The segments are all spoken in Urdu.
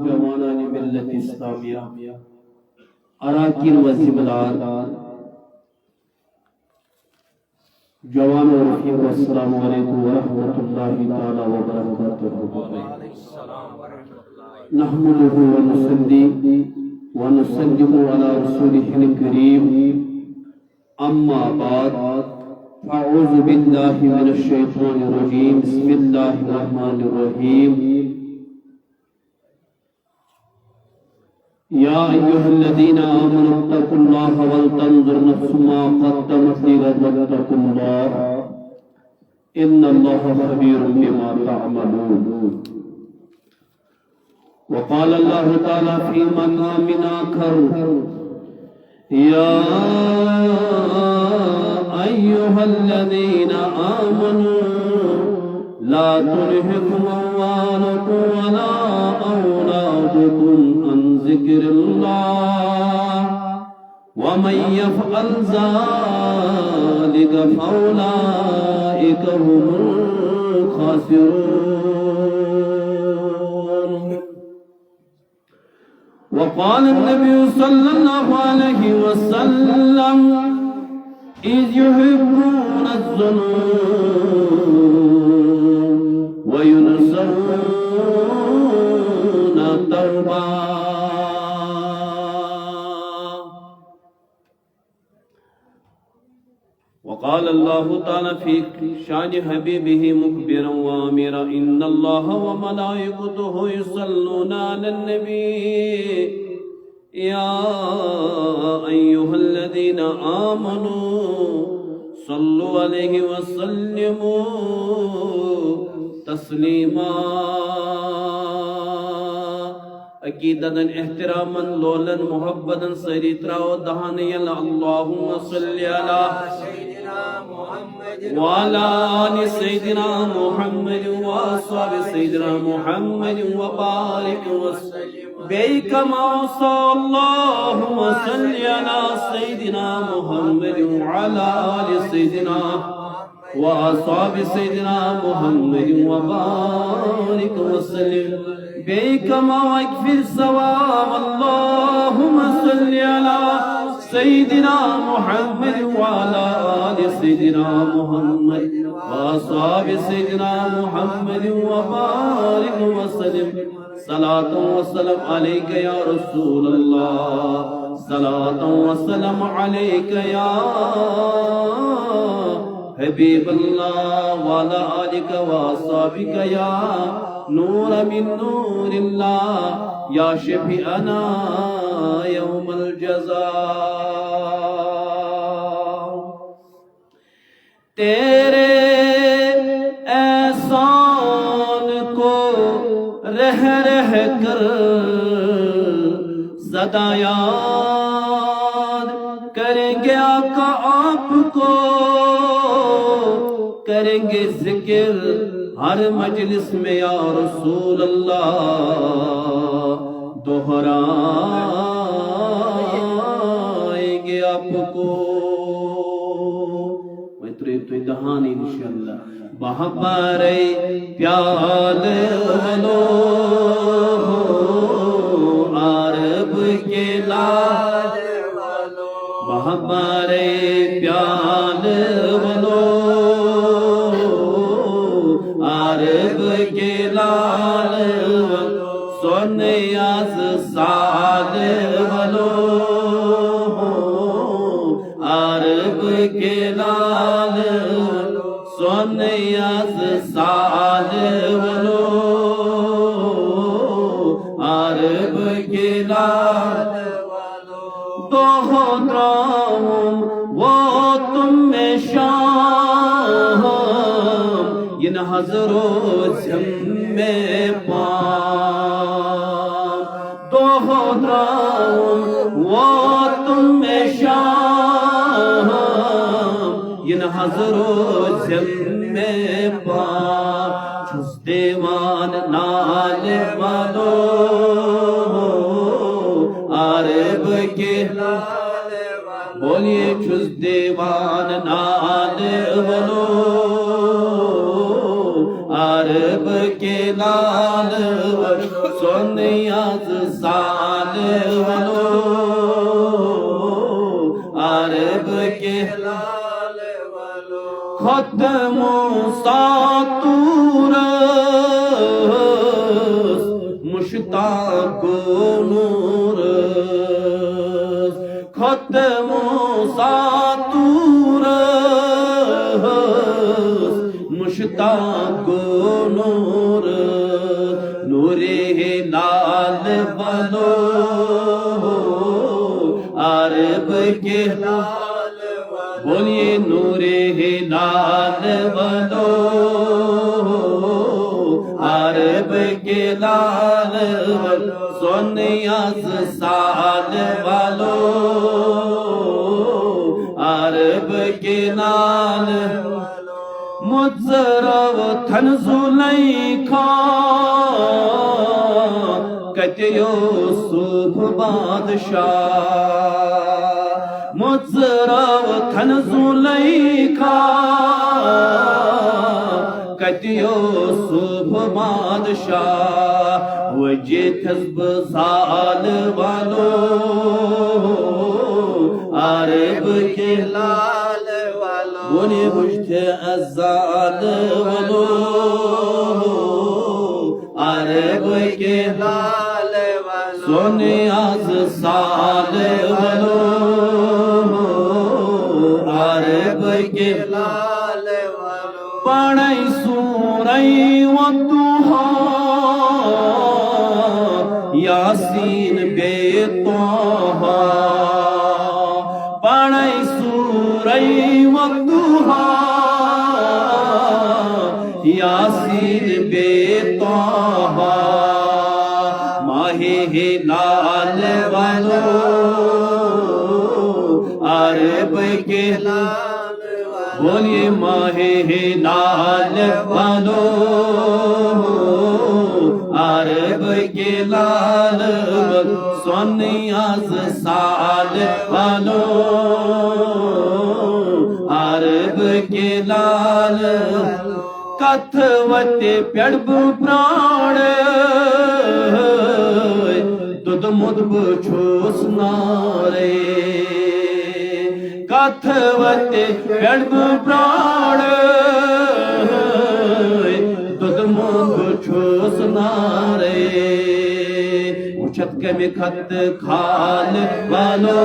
جوانان ملت اسلامیہ اراکین و ذمہ دار جوان و رفیق السلام علیکم ورحمۃ اللہ تعالی وبرکاتہ نحمده ونصلي ونسلم على رسوله الكريم اما بعد فاعوذ بالله من الشيطان الرجيم بسم الله الرحمن الرحيم يا أيها الذين آمنوا اتقوا الله ولتنظر نفس ما قدمت لغد واتقوا الله إن الله خبير بما تعملون وقال الله تعالى في مقام آخر يا أيها الذين آمنوا لا تلهكم أموالكم ولا أولادكم عن ذكر الله ومن يفعل ذلك فأولئك هم الخاسرون وقال النبي صلى الله عليه وسلم إذ يحبون الذنوب وينسون التوبة وقال الله تعالى في شان حبيبه مخبرا وامرا إن الله وملائكته يصلون على النبي يا أيها الذين آمنوا صلوا عليه وسلموا تسليما عقیدتاً احتراما لولا محبتا سریترا و دہانیا اللہم صلی علی وعلى آل سيدنا محمد وأصحاب سيدنا محمد وبارك وسلم بكما صلى اللهم صل على سيدنا محمد وعلى آل سيدنا وأصحاب سيدنا محمد وبارك وسلم بكما واغفر ثواب اللهم صل على سيدنا محمد وعلى آل سيدنا محمد وأصحاب سيدنا محمد وبارك وسلم صلاة وسلام عليك يا رسول الله صلاة وسلام عليك يا حبيب الله وعلى آلك وأصحابك يا نور من نور الله يا شفيعنا يوم الجزاء تیرے احسان کو رہ رہ کر سدا یاد کریں گے آقا آپ کو کریں گے ذکر ہر مجلس میں یا رسول اللہ دہرائیں گے آپ کو تو دہانی انشاءاللہ بہبارے پیال ولو عرب کے لال بہبارے پیال ولو عرب کے لال سونیاز سال ولو عرب کے لال سونیاز سال ولو عرب کے لال دو درام وہ تم میں شام ین حضر و جم میں پام دو درام وہ تم میں شام ین حضر و جم میں پام چھس دیوان نال والو عرب کے بولیے چھس دیوان نال والو عرب کے لال سونیا از سال ولو عرب کے لال ولو ختم ساتورس مشتاق نور ختم ساتورس مشتاق نور نور لال ولو عرب کے لال بولیے نور لال ولو عرب کے لال سونیاز سال والو عرب کے لال مجزرو تھن زلیخا کت یوسف بادشاہ مجزرو تھن زلیخا کت یوسف بادشاہ وجیتھس بزال والو عرب کے لال والو بولی بجت ازال والو عرب کے لال والو سونیاز سال والو عرب کے لال والو پڑھائی سورئی والضحا یاسین بے طہا پڑھائی سورئی والضحا یاسین بے طہا ماہ لال والو عرب کے لال بولیے ماہ لال والو عرب کے لال سونیاز سال والو عرب کے لال کتھوت پیڑب پران دود مدب چھوس نارے کتھوت پیڑب پران دود مدب چھوس نارے اچھت کمی خط کھال والو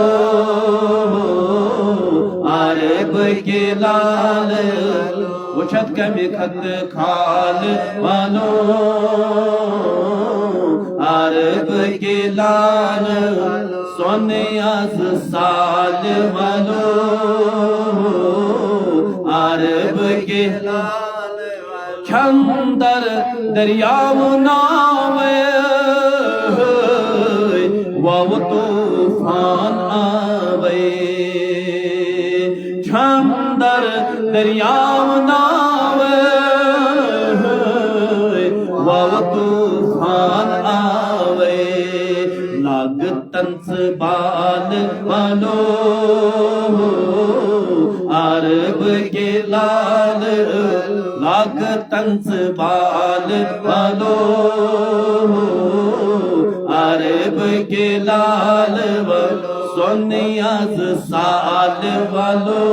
عرب کے لال اچھت کمی خط کھال والو عرب کے لال سونیاز سال والو عرب کے لال چھندر دریاو ناوے وہ طوفان آوے چھندر دریاو ناوے وہ طوفان آوے لاگ تنس بال والو عرب کے لال لاگ تنس بال والو عرب کے لال سونیاز سال والو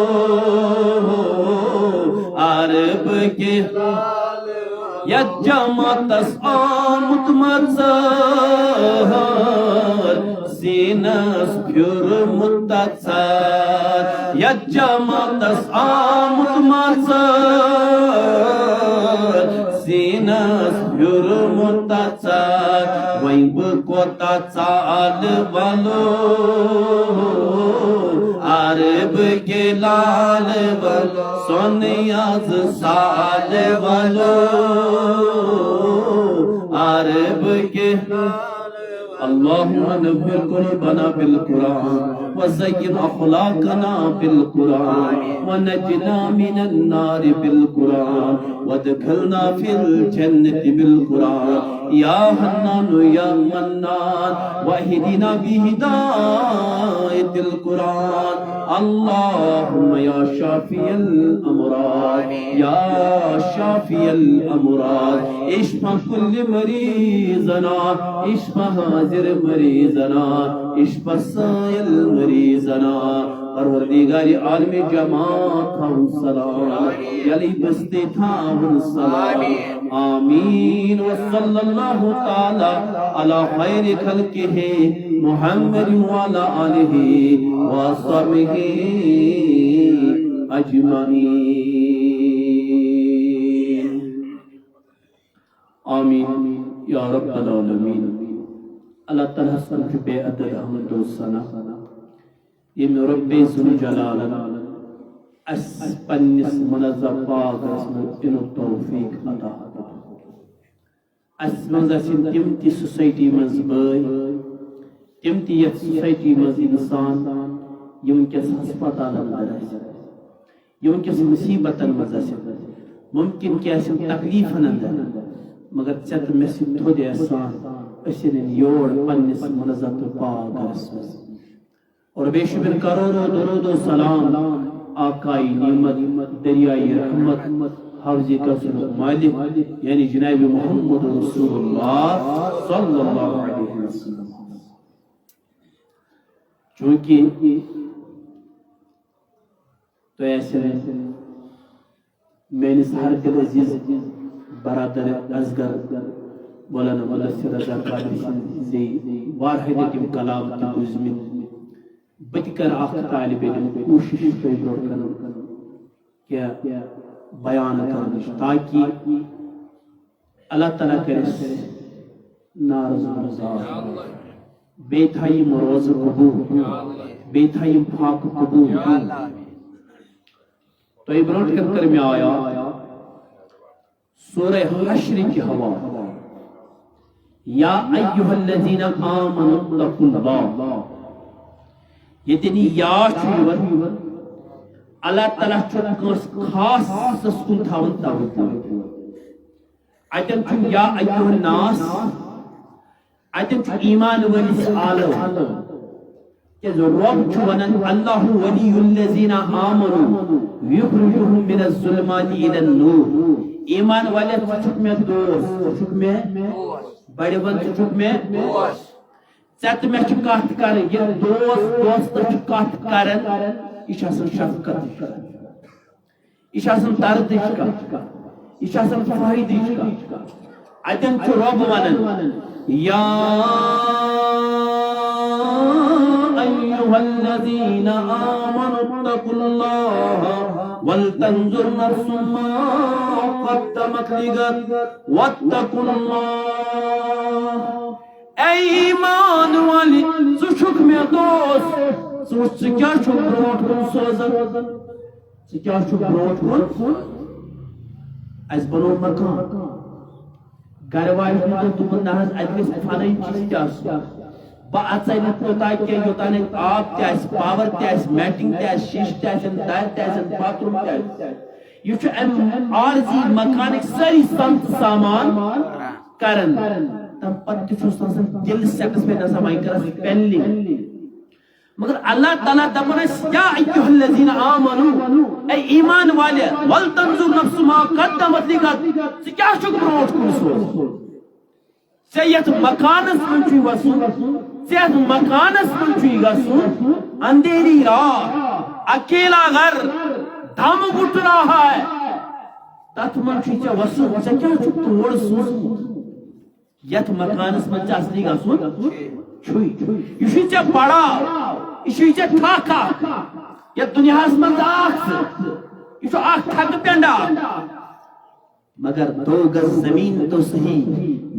عرب کے لال یجمت آمد متمزر سینس پھر متصر یجمت آمد متمزر سینس پھر متصر وہیں بکوتا چال والو عرب کے لال والو سونیاز سال والو عرب کے اللهم نور قلوبنا بالقرآن وزين أخلاقنا بالقرآن ونجنا من النار بالقرآن وادخلنا في الجنة بالقرآن يا حنان يا منان واهدنا بهداية القرآن اللهم يا شافي الأمراض يا شافي الأمراض اشفى كل مريضنا اشفى حاضر مريضنا اشفى سائل مريضنا پروردگار عالم جماعت ہم سلام یلی بستے تھا سلام آمین وصلی اللہ تعالی علی خیر خلقہ محمد وعلی آلہ وصحبہ اجمعین آمین یا رب العالمین اللہ تعالیٰ سنجھ بے عدد احمد و ثنا یم رب ذوالجلال اس پنس منظم پاک اسم ان توفیق عطا اس منز اسن تم تی سوسائٹی منز بٲے تم تی یتھ سوسائٹی منز انسان یم کس ہسپتالن اندر یم کس مصیبتن منز ممکن کہ اسن تکلیفن اندر مگر ژےٚ تہٕ مےٚ سۭتۍ تھوٚد احسان أسۍ یِن یور پننس منظم پاک گرس منز اور بے شمار کروڑوں درود و سلام آقائی نعمت دریائی رحمت حوض کوثر مالک یعنی جناب محمد رسول اللہ صلی اللہ علیہ وسلم چونکہ تو ایسے میں نے سہر کے عزیز برادر ازگر مولانا مدثر رضا قادری سے واحد تم کلام کی بزمن بتکر اخ طالب علم کوشش برو کرن کہ بیان کرن تاکہ اللہ تعالیٰ کرس نارض مرزا بے تھائی مروز قبول بے تھائی پاک قبول تو برونٹ کر میں آیا سورہ حشر کی ہوا یا ایہا الذین آمنوا اتقوا اللہ یتنی یا چھوڑ اللہ تعالیٰ چھوڑ خاص سسکن تھاون توجہ اتن چھو یا ایہا الناس اتن چھو ایمان ولی آلو کہ رب چھو ونن اللہ ولی الذین آمنوا یخرجهم من الظلمات الى النور ایمان والے چھک میں دوست چھک میں بڑے بند چھک میں ژےٚ مےٚ چھِ کتھ کرٕنۍ یہِ دوست چھُ کتھ کران یہِ چھِ آسان شفقتٕچ کتھ یہِ چھِ آسان دردٕچ کتھ یہِ چھِ آسان فٲیدٕچ کتھ اتٮ۪ن چھُ رۄب ونان یا ایُّہا الذین آمنوا اتقوا اللہ ولتنظر نفس ما قدمت لغد واتقوا اللہ اے ایمان والی ژٕ چھُکھ مےٚ دوست ژٕ وٕچھ ژٕ کیٛاہ چھُکھ برونٛٹھ کُن سوزان ژٕ کیٛاہ چھُکھ برونٛٹھ کُن اَسہِ بنوو مکان گرٕ والٮ۪ن دوٚپُن نہ حظ اَتہِ گژھِ فلٲنۍ چیٖز تہِ آسُن بہٕ اژے نہٕ توٚتام کینٛہہ یوٚتانۍ اَتہِ آب تہِ آسہِ پاور تہِ آسہِ میٹنگ تہِ آسہِ شیٖشہٕ تہِ آسن دارِ تہِ آسن باتھ روٗم تہِ آسہِ یہِ چھُ امہِ عارضی مکانٕکۍ سٲری سمتہٕ سامان کران تم پتہ چھُس آسان دل سیکس پہ آسان وۄنۍ کرس پینلنگ مگر اللہ تعالیٰ دپان یا ایھا الذین آمنوا اے ایمان والے ولتنظر نفس ما قدمت لغد ژٕ کیٛاہ چھُکھ برونٛٹھ کُن سوزان ژےٚ یتھ مکانس منٛز چھُے وسُن ژےٚ یتھ مکانس منٛز چھُے گژھُن اندھیری رات اکیلا گھر دم گھٹ رہا ہے تتھ منٛز چھُے ژےٚ وسُن ژےٚ کیٛاہ چھُکھ تور سوزمُت یتھ مکانس منٛز ژےٚ اصلی گژھُن چھُے یہِ چھُے ژےٚ پڑاو یہِ چھُے ژےٚ ٹھکھ اکھ یتھ دُنیاہس منٛز آکھ ژٕ یہ چھو اکھ ٹھگ پینڈا مگر 2 گز زمین تو صحیح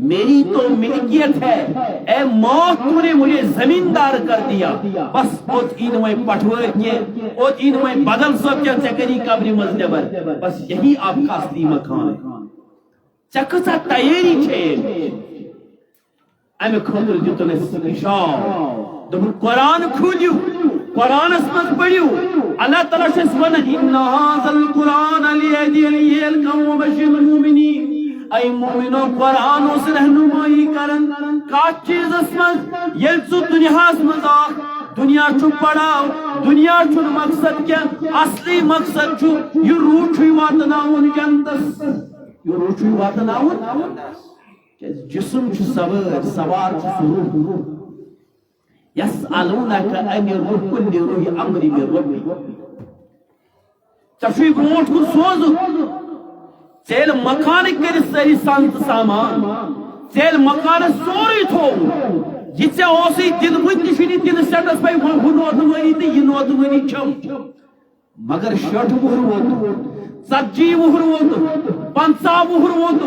میری تو ملکیت ہے اے موت تو نے مجھے زمیندار کر دیا بس اوت این میں پٹھور کے اوت این میں بدل سب کے چکری قبر مزدبر بس یہی آپ کا اصلی مکان ہے چکسا تیاری چھے امی خطر جتنے اشار دبر قرآن کھولیو قرآن اسمت پڑھیو اللہ تعالیٰ سے سوانا اِنَّ هَذَا الْقُرْآنَ لِيَهْدِيَ الْقَوْمَ وَبَشِّرِ الْمُؤْمِنِينَ اے مومنو قرآن اس رہنمائی کرن کات چیز اسمت یل سو دنیا اسمت دنیا چھو پڑاو دنیا چھو مقصد کیا اصلی مقصد چھو یہ روح چھو واتناون جنتس یہ روح چھو واتناون جسم چھو سوار چھو روح یسألونک ان الروح کل روح امری من ربی چشوی برونٹ کو سوزو ژیل مکانک کر ساری سانت سامان ژیل مکان سوری تھو یہ ژے اوسی دل ونہ چھنی دل سیٹس پے ہُہ نوت ؤری تہٕ یہِ نوت ؤری چھم مگر 60 وُہُر ووت 40 وُہُر ووت 50 وُہُر ووت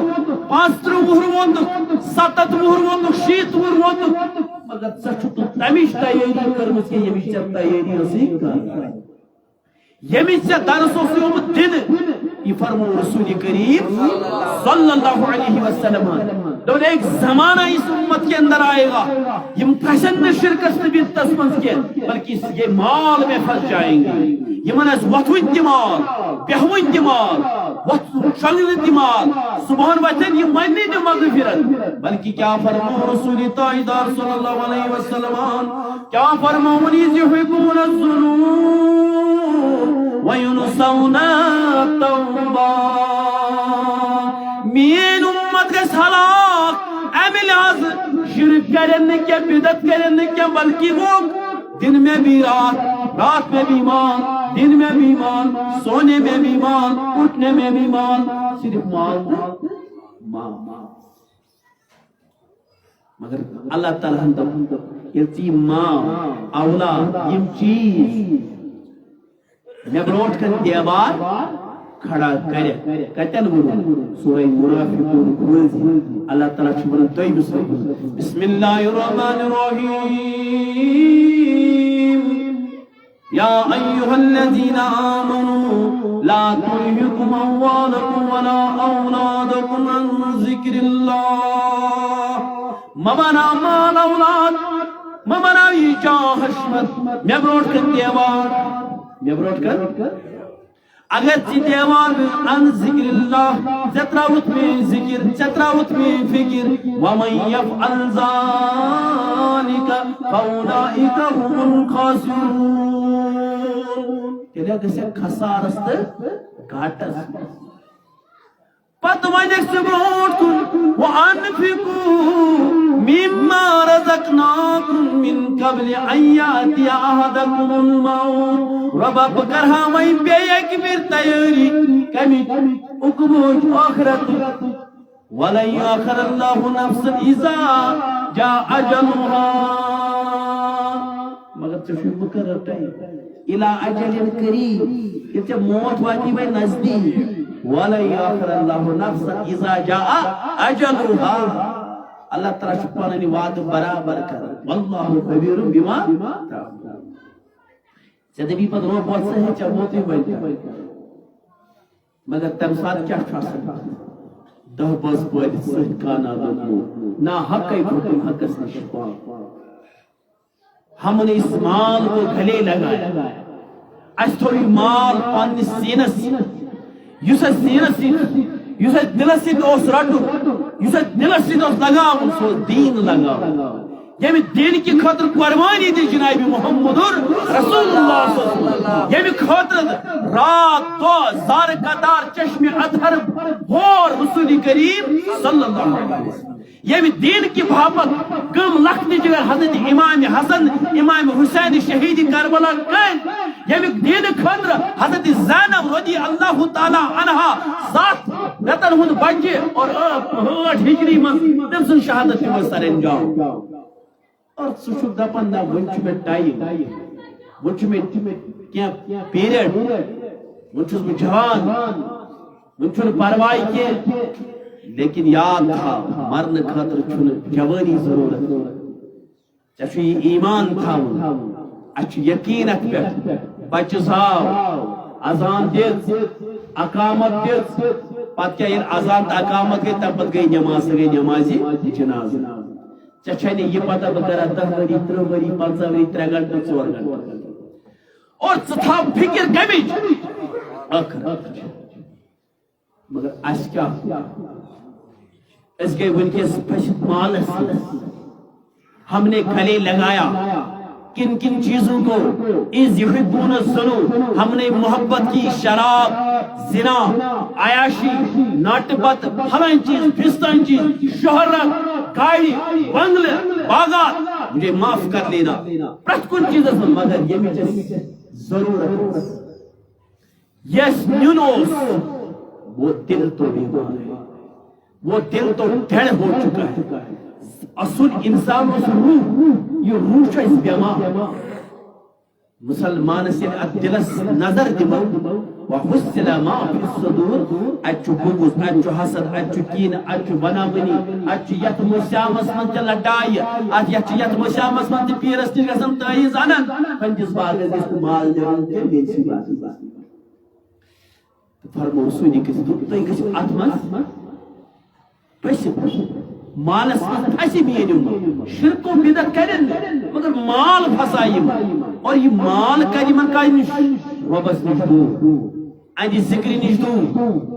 35 وُہُر ووت 70 وُہُر ووت 60 وُہُر ووت مگر ژٕ چھُکھ تمِچ تیٲری کٔرمٕژ کہِ ییٚمِچ ژےٚ تیٲری ٲسٕے کَرٕنۍ ییٚمِچ ژےٚ درس اوسُے آمُت دِنہٕ یہ فرمو رسول کریم صلی اللہ علیہ وسلم دون ایک زمانہ اس امت کے اندر آئے گا یم پھسن شرکس نبی تسمنز کے بلکہ یہ مال میں پھنس جائیں گے یمن اس وطوین دمال بہوین دمال شنگل دمال سبحان وطن یہ منی دی مغفرت بلکہ کیا فرمو رسول تائیدار صلی اللہ علیہ وسلم کیا فرمو منیز یحبون الظنون وَيُنْسَوْنَ التَّوْبَةَ مین امت گس ہلاک امی لحاظ شرک کرن کیا بدعت کرن کیا بلکہ وہ دن میں بھی رات میں بھی مال دن میں بھی مال سونے میں بھی مال اٹھنے میں بھی مال صرف مال مگر اللہ تعالیٰ ہم یہ ماں اولاد یہ چیز میں بروٹ کر دیوار کھڑا کرے کتن ورو سورہ منافقون اللہ تعالیٰ چھوڑن توئی بسم اللہ الرحمن الرحیم یا ایہا الذین آمنوا لا تلہکم اموالکم ولا اولادکم عن ذکر اللہ ممنا مال اولاد ممنا یہ جاہ حشمت میں بروٹ کر دیوار اگر تی دیوار عن ذکر اللہ ستراوت میں ذکر ستراوت میں فکر ومن یفعل ذالک فاولئک هم الخاسرون تیرے کسے خسارست گھاٹس پت ونیک سے بروٹ کن وَأَنْفِقُوا مِمَّا رَزَقْنَاكُمْ مِنْ قَبْلِ أَنْ يَأْتِيَ أَحَدَكُمُ الْمَوْتُ رب بکرہا میں بے ایک بیر تیاری کمی اکبوج آخرت وَلَنْ يَأْخِرَ اللَّهُ نَفْسًا إِذَا جَاءَ أَجَلُهَا مگر چشو بکر ٹائم الى اجل قریب کہ جب موت واتی میں نزدیک وَلَنْ يَأْخِرَ اللَّهُ نَفْسًا إِذَا جَاءَ أَجَلُهَا اللہ تعالیٰ چھپاننی وعد برابر کر واللہ خبیر بما زدبی پر رو بہت سے ہیں چاہ موتی بنتا مگر تمسات کیا چھاسا دہ بس پوید سہت کانا دنو نا حق ای بھوکم حق اس نشپا ہم نے اس مال کو گھلے لگایا اس تھوڑی مال پانی سینس یوسا سینس یوسا دلسید اوس رٹو یوسا دلسید اوس لگاو سو دین لگاو یمی دین کی خاطر قربانی دی جناب محمد رسول اللہ صلی اللہ علیہ وسلم یمی خاطر رات دو زار قطار چشم اطہر بھور رسول کریم صلی اللہ علیہ وسلم یمی دین کی بھاپت کم لکھنی جگر حضرت امام حسن امام حسین شہید کربلا کن یمی دین خاطر حضرت زینب رضی اللہ تعالی عنہ ساتھ رتن ہند بچے اور 8 ہجری من تمسن شہادت میں سر انجام اور سوچو دپن نا ونچ میں ٹائم ونچ میں کیا پیریڈ ونچ میں جوان ونچ میں پروائی کے لیکن یاد تھا مرن خاطر چھن جوانی ضرورت چچو یہ ایمان تھا اچھو یقین اکبر بچ زاو اذان دیت اقامت دیت پت کیا یہ اذان تا اقامت گئی تب پت گئی نماز گئی نمازی جناز چچھنے یہ پتہ بکرہ 10 وری 3 وری 5 وری 3 گھنٹے 4 گھنٹے اور ستھا فکر کمیج آخر مگر اس کیا اس گئے ون کے پشت مال ہم نے کھلے لگایا کن کن چیزوں کو اذ یحبون الظلم ہم نے محبت کی شراب زنا عیاشی ناٹ بت فلان چیز فستان چیز شہرت گاڑی بنگلے باغات مجھے معاف کر لینا پرت کن چیز مگر یہ ضرورت یس نیونوس وہ دل تو بیمار ہے وہ دل تو ڈھڑ ہو چکا ہے اصل انسان اس روح یہ روح چھو اس بیمار مسلمان سے دلس نظر دمو وحسن ما فی الصدور اچھو بغض اچھو حسد اچھو کین اچھو بنامنی اچھو یت مسیامس من تے لڑائی یت یت مسیامس من تے پیرس تے گژھن تائیز انن پنجس باغس استعمال دیون تے بیسی بات فرمو سونی کس تو گژھ ات من پس مالس پھسی بینم شرک و بدعت کرن مگر مال پھسائیم اور یہ مال کریمن کا نش ربس نش دور اندی ذکر نش دور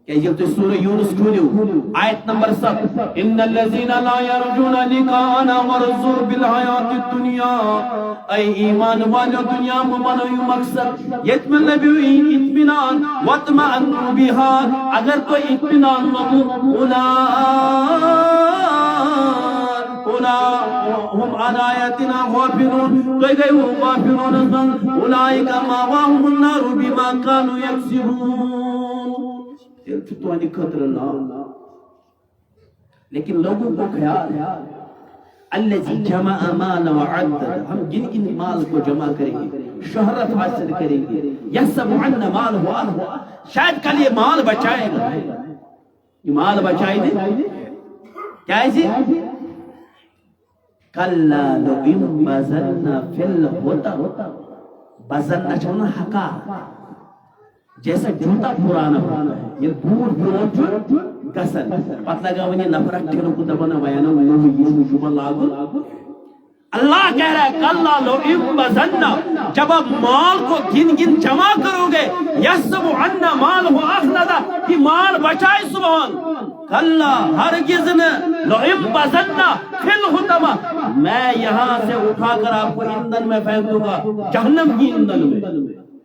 کہ جب تو سورہ یونس کھولیو آیت نمبر 7 ان الذين لا يرجون لقاءنا ورزوا بالحیات الدنیا اے ایمان والو دنیا مبنی مقصد یتمن نبی اطمینان واطمئن بها اگر کوئی اطمینان مبو هم عن آیاتنا غافلون کوئی گئی وہ غافلون اولئک مأواهم النار بما كانوا یکسبون تو نہیں خطر نہ لیکن لوگوں کو خیال ہے الذي جمع مال وعدد ہم جن جن مال کو جمع کریں گے شہرت حاصل کریں گے یحسب ان مال ہوا شاید کل یہ مال بچائے گا یہ مال بچائے دے کیا ہے کلا لو انبذلنا فی الحطب بزلنا چھونا حقا جیسا جوتا پرانا ہے یہ دور برونچ گسن پتہ لگا ونی نفرت ٹھیروں کو دبنا بیانا وہ یہ شبہ لاگو اللہ کہہ رہا ہے کلا لو انبذلنا جب آپ مال کو گن گن جمع کرو گے یحسب ان مال ہو اخلدا کہ مال بچائے سبحان کلا ہرگز نہ لو انبذلنا فی الحطب میں یہاں سے اٹھا کر آپ کو ایندھن میں پھینک دوں گا جہنم کی ایندھن میں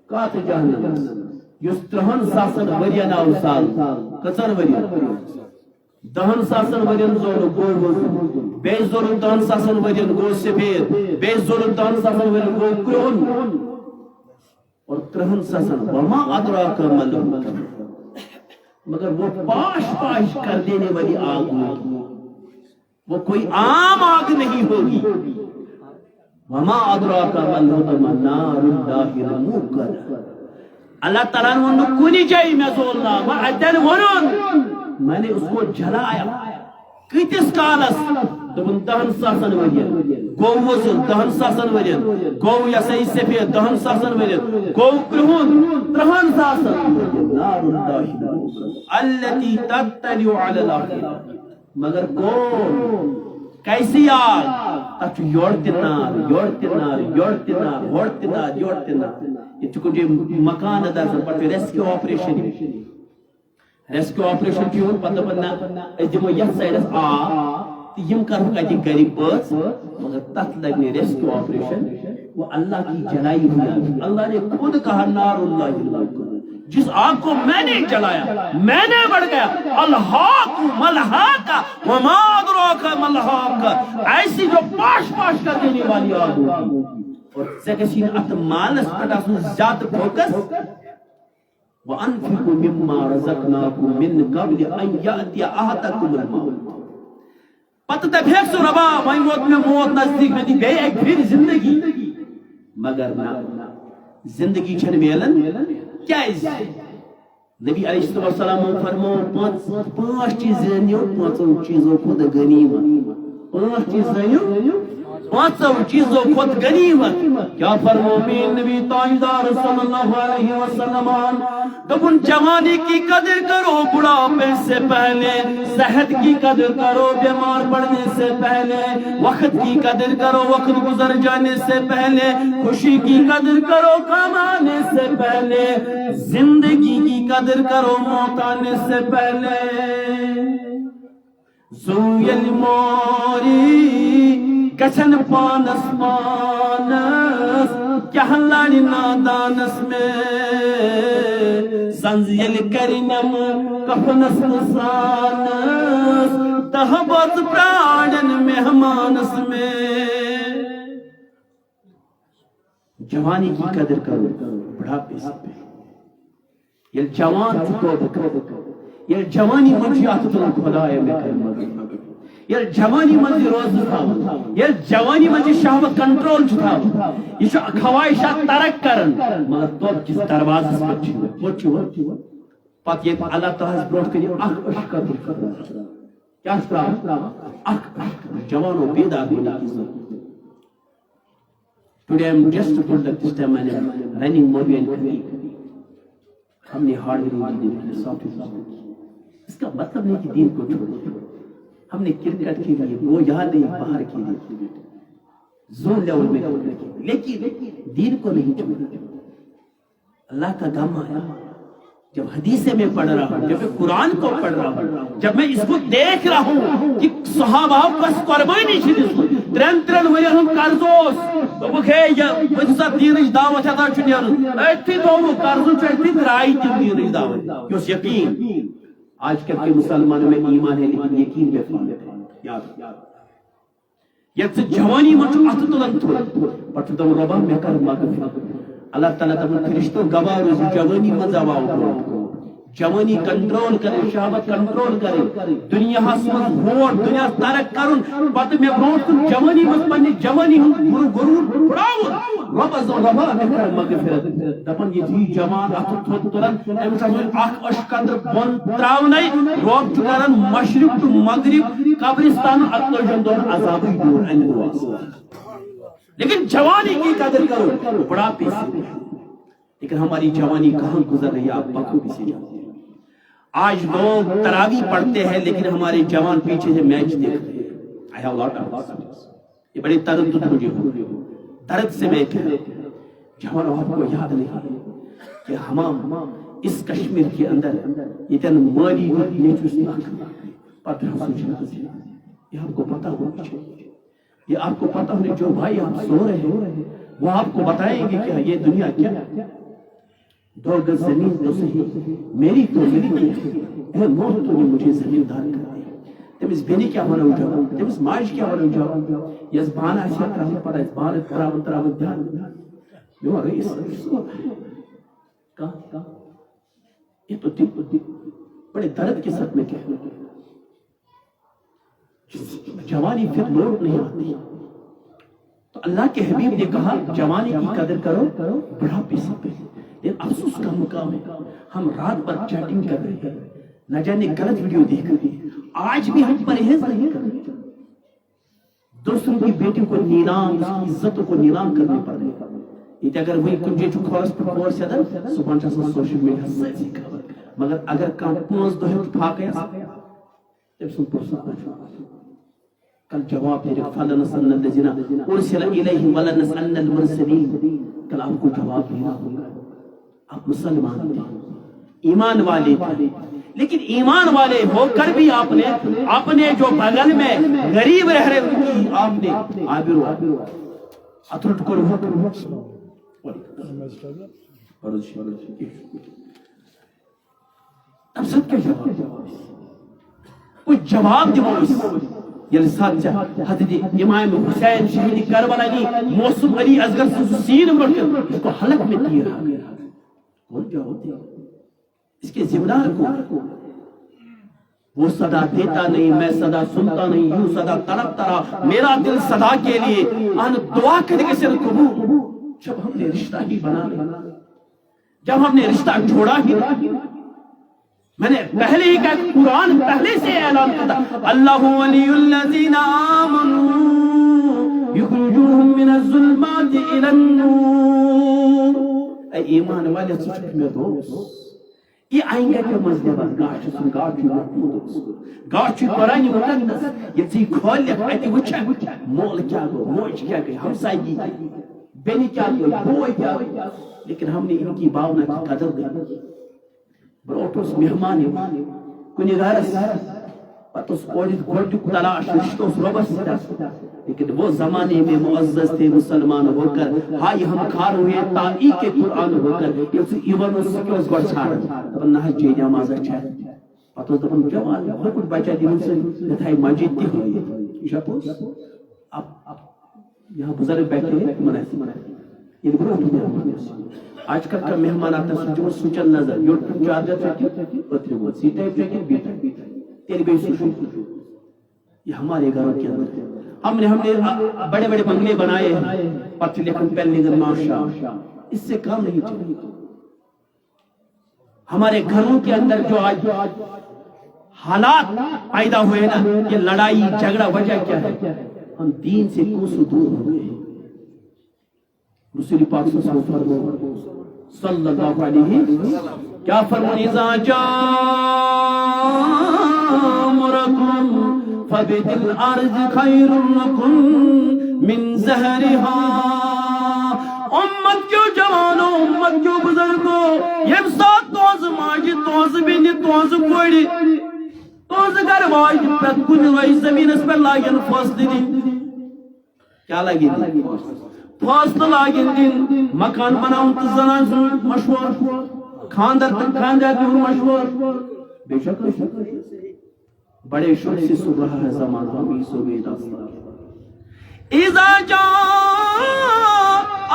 کہا تھا جہنم یس 30 ساسن ورین آو سال کسن ورین 10 ساسن ورین زور گو بیس زور 10 ساسن ورین گو سفید بیس زور 10 ساسن ورین گو کرون اور 30 ساسن وما ادراک مل مگر وہ پاش کر دینے والی آگ ہوگی وہ کوئی عام آگ نہیں ہوگی وما ادراک مل نار اللہ الموقد اللہ تعالیٰ نے انہوں کنی جائی میں زولنا ادن ونون میں نے اس کو جلایا کتس کالس دبن 10 ساسن ورین گو وزن 10 ساسن ورین گو یسائی سفید 10 ساسن ورین گو کرہون 30 ساسن نار اللہ التي تطلع على الآخرة مگر کون کیسی آگ تچو یورتنار یورتنار یورتنار یورتنار یورتنار یہ چکو جی مکان ادا سن پر ریسکیو آپریشن ریسکیو آپریشن کیون پتہ پتنا اس دمو یہ سائڈس یم کرو کتی گری پس مگر تت لگنے ریسکیو آپریشن وہ اللہ کی جلائی ہوئی اللہ نے خود کہا نار اللہ جس آگ کو میں نے جلایا میں نے بڑھ گیا الحاق ملحاقہ وما ادراک ملحاقہ ایسی جو پاش کر دینے والی آگ ہوگی اور سکشین اتمالس پٹا سن زیادہ فوکس وَأَنْفِقُوا مِمَّا رَزَقْنَاكُمْ مِنْ قَبْلِ أَنْ يَأْتِيَ أَحَدَكُمُ الْمَوْتُ پتہ تے پھیک سو ربا وہی موت میں موت نزدیک میں دی بے ایک پھر زندگی مگر نہ زندگی چھن میلن کیا ہے نبی علیہ السلام فرمو 5 چیزیں نیو 5 چیزوں کو غنیمت 5 چیزیں 5 چیزوں خود غنیمت کیا فرمو میں نبی تاجدار صلی اللہ علیہ وسلم دبن جوانی کی قدر کرو بڑھاپے سے پہلے صحت کی قدر کرو بیمار پڑنے سے پہلے وقت کی قدر کرو وقت گزر جانے سے پہلے خوشی کی قدر کرو کمانے سے پہلے زندگی کی قدر کرو موت آنے سے پہلے زوی الموری گژھن پانس پانس کیا لڑ نادانس میں سنز یل کرنم کفنس نسانس تہبت پراڑن مہمانس میں. جوانی کی قدر کرو بڑھاپے سے پہلے. یل جوان یل جوانی منجی اتتن خدایا میں کرم یل جوانی منجی روز تھاو یل جوانی منجی شہوت کنٹرول تھاو یہ خواہشات ترک کرن مگر تو کس دروازس پہ پتہ یہ اللہ تعالیٰ برونٹ کنی اخ اشکا کیا اخ جوانو بیدار ہونا کی ضرورت. Today I am just told that this time I am running movie and clinic. ہم نے ہارڈ اس کا مطلب نہیں کہ دین کو چھوڑو. ہم نے کرکٹ کے لیے وہ یاد نہیں باہر کے لیے زون لیول میں لیکن دین کو نہیں چھوڑو. اللہ کا غم آیا جب حدیثیں میں پڑھ رہا ہوں، جب میں قرآن کو پڑھ رہا ہوں، جب میں اس کو دیکھ رہا ہوں کہ صحابہ بس قربانی چھِ ترن ورین ہن قرضوس دوپک ہے یہ سا دینچ دعوت ہتا چھ نیرن ایتھی تو قرض چھ ایتھی ترائی تم دینچ دعوت کیوں یقین. آج کل کے مسلمانوں میں ایمان ہے لیکن یقین میں فالت ہے. یاد یہ جوانی مچ ات تلن تھو پٹ تم ربا میں کر مغفرت. اللہ تعالیٰ تم فرشتوں گواہ روز جوانی مزاواؤ جوانی کنٹرول کرے شہوت کنٹرول کرے دنیا ہسمن ہوٹ دنیا ترک کرن پتہ میں برونٹ کن جوانی مز پنہ جوانی ہن غرور بڑاون رب از ربا میں مغفرت دپن یہ جی جوان اتھ تھوت تلن ام سمجھ اخ اشکندر بون تراونائی رب کرن مشرق تو مغرب قبرستان اتجن دون عذاب دور ان دعا. لیکن جوانی کی قدر کرو بڑھاپے سے. لیکن ہماری جوانی کہاں گزر رہی ہے آپ بخوبی سے جانتے ہیں. آج لوگ تراویح پڑھتے ہیں لیکن ہمارے جوان پیچھے سے میچ دیکھ رہے ہیں. I have lot of یہ بڑی تردد مجھے ہو درد سے میں کہہ جوانوں آپ کو یاد نہیں کہ ہم اس کشمیر کے اندر یہ تن مالی نیچوس پتہ یہ آپ کو پتہ ہونا چاہیے. یہ آپ کو پتہ ہونے جو بھائی آپ سو رہے ہیں وہ آپ کو بتائیں گے کہ یہ دنیا کیا ہے. 2 گز زمین تو صحیح میری تو میری ہے موت تو نے مجھے زمیندار کر دی. تمس بینی کیا ونو جواب تمس ماج کیا ونو جواب یس بانا سے کرم پر اس بار تراو دھیان یو رئیس کا یہ تو بڑے درد کے ساتھ میں کہنا جوانی پھر لوٹ نہیں آتی. تو اللہ کے حبیب نے کہا جوانی کی قدر کرو بڑھاپے سے پہلے. لیکن افسوس کا مقام ہے ہم رات بھر چیٹنگ کر رہے ہیں نہ جانے غلط ویڈیو دیکھ رہے ہیں. آج بھی ہم پرہیز نہیں کر رہے ہیں. دوستوں کی بیٹی کو نیلام اس کی عزت کو نیلام کرنے پڑ رہے ہیں. یہ اگر وہی کنجے چھو کھوس پر کور سے در صبح چاہتا سوشل میڈیا سے خبر مگر اگر کام 5 دہت پھاکے تب سن پرسن کل جواب دے فلنسألن الذین ارسل الیہم ولنسألن المرسلین. کل آپ کو جواب دینا ہوگا. آپ مسلمان تھے ایمان والے تھے لیکن ایمان والے ہو کر بھی آپ نے اپنے جو بغل میں غریب رہ رہے ان کی آپ نے آبرو اترٹ کرو اب سب کے جواب کوئی جواب دو. یل ساتھ حضرت امام حسین شہید کربلا نے موسم علی اصغر سے سین بڑھ کر اس کو حلق میں کیا کون کیا ہوتے اس کے ذمہ دار کو وہ صدا دیتا نہیں میں صدا سنتا نہیں یوں صدا تڑپتا رہا میرا دل صدا کے لیے آن دعا کرنے کے سر قبول. جب ہم نے رشتہ ہی بنا لیا جب ہم نے رشتہ جوڑا ہی میں نے پہلے ہی کہا قرآن پہلے سے اعلان کرتا اللہ ولی الذین آمنوا یخرجوہم من الظلمات الی النور. اے ایمان والے سچ میں دوست یہ آئیں گے کہ مزدہ بات گاش سن گاش محمود گاش قرآن مقدس یہ تھی کھول لیا ایتی وچھا مول کیا گو موج کیا گئی ہمسائی بینی کیا گئی بوئی کیا گئی. لیکن ہم نے ان کی باؤنا کی قدر دی بروٹوس مہمانی کنی غارس پتہ اس گوڑ تلاش رشتوں ربس لیکن وہ زمانے میں معزز تھے مسلمان ہو کر ہائی ہم کھار ہوئے تائی کے قرآن ہو کر یہ ایون اس کے اس گوڑ چھاڑ تب نہ جی نماز اچھا پتہ تب جوان ہر کچھ بچہ دن سے نتائی مسجد تھی ہوئی شاپوس اب یہاں بزرگ بیٹھے ہیں مناسب یہ برو آج کل کا مہمان آتا ہے جو سوچن نظر یوٹیوب چارجر چاہیے اتنے وہ سی ٹائپ چاہیے بیٹا تیری بے سوچو یہ ہمارے گھروں کے اندر ہم نے بڑے بڑے بنگلے بنائے ہیں پتہ لکھن پہل نگر معاشرہ اس سے کام نہیں چاہیے ہمارے گھروں کے اندر جو آج حالات پیدا ہوئے نا یہ لڑائی جھگڑا وجہ کیا ہے ہم دین سے کوسوں دور ہو گئے رسول پاک صلی اللہ علیہ وسلم کیا فرمایا اذا جاء امركم فبدل الارض خير لكم من زهرها امت کیوں جوانوں امت کیوں بزرگوں یم ساتھ توز ماجی توز بینی توز کوڑی توز گھر واج پرت کن روی زمین اس پر لاگن فصل دن کیا لگی دن فصل لاگن دن مکان بناؤں تو زنان سن مشہور خاندر تک خاندر کی مشہور بے شک بڑے شوق سے سن رہا ہے زمان ہم عیسو میں داستان اذا جاء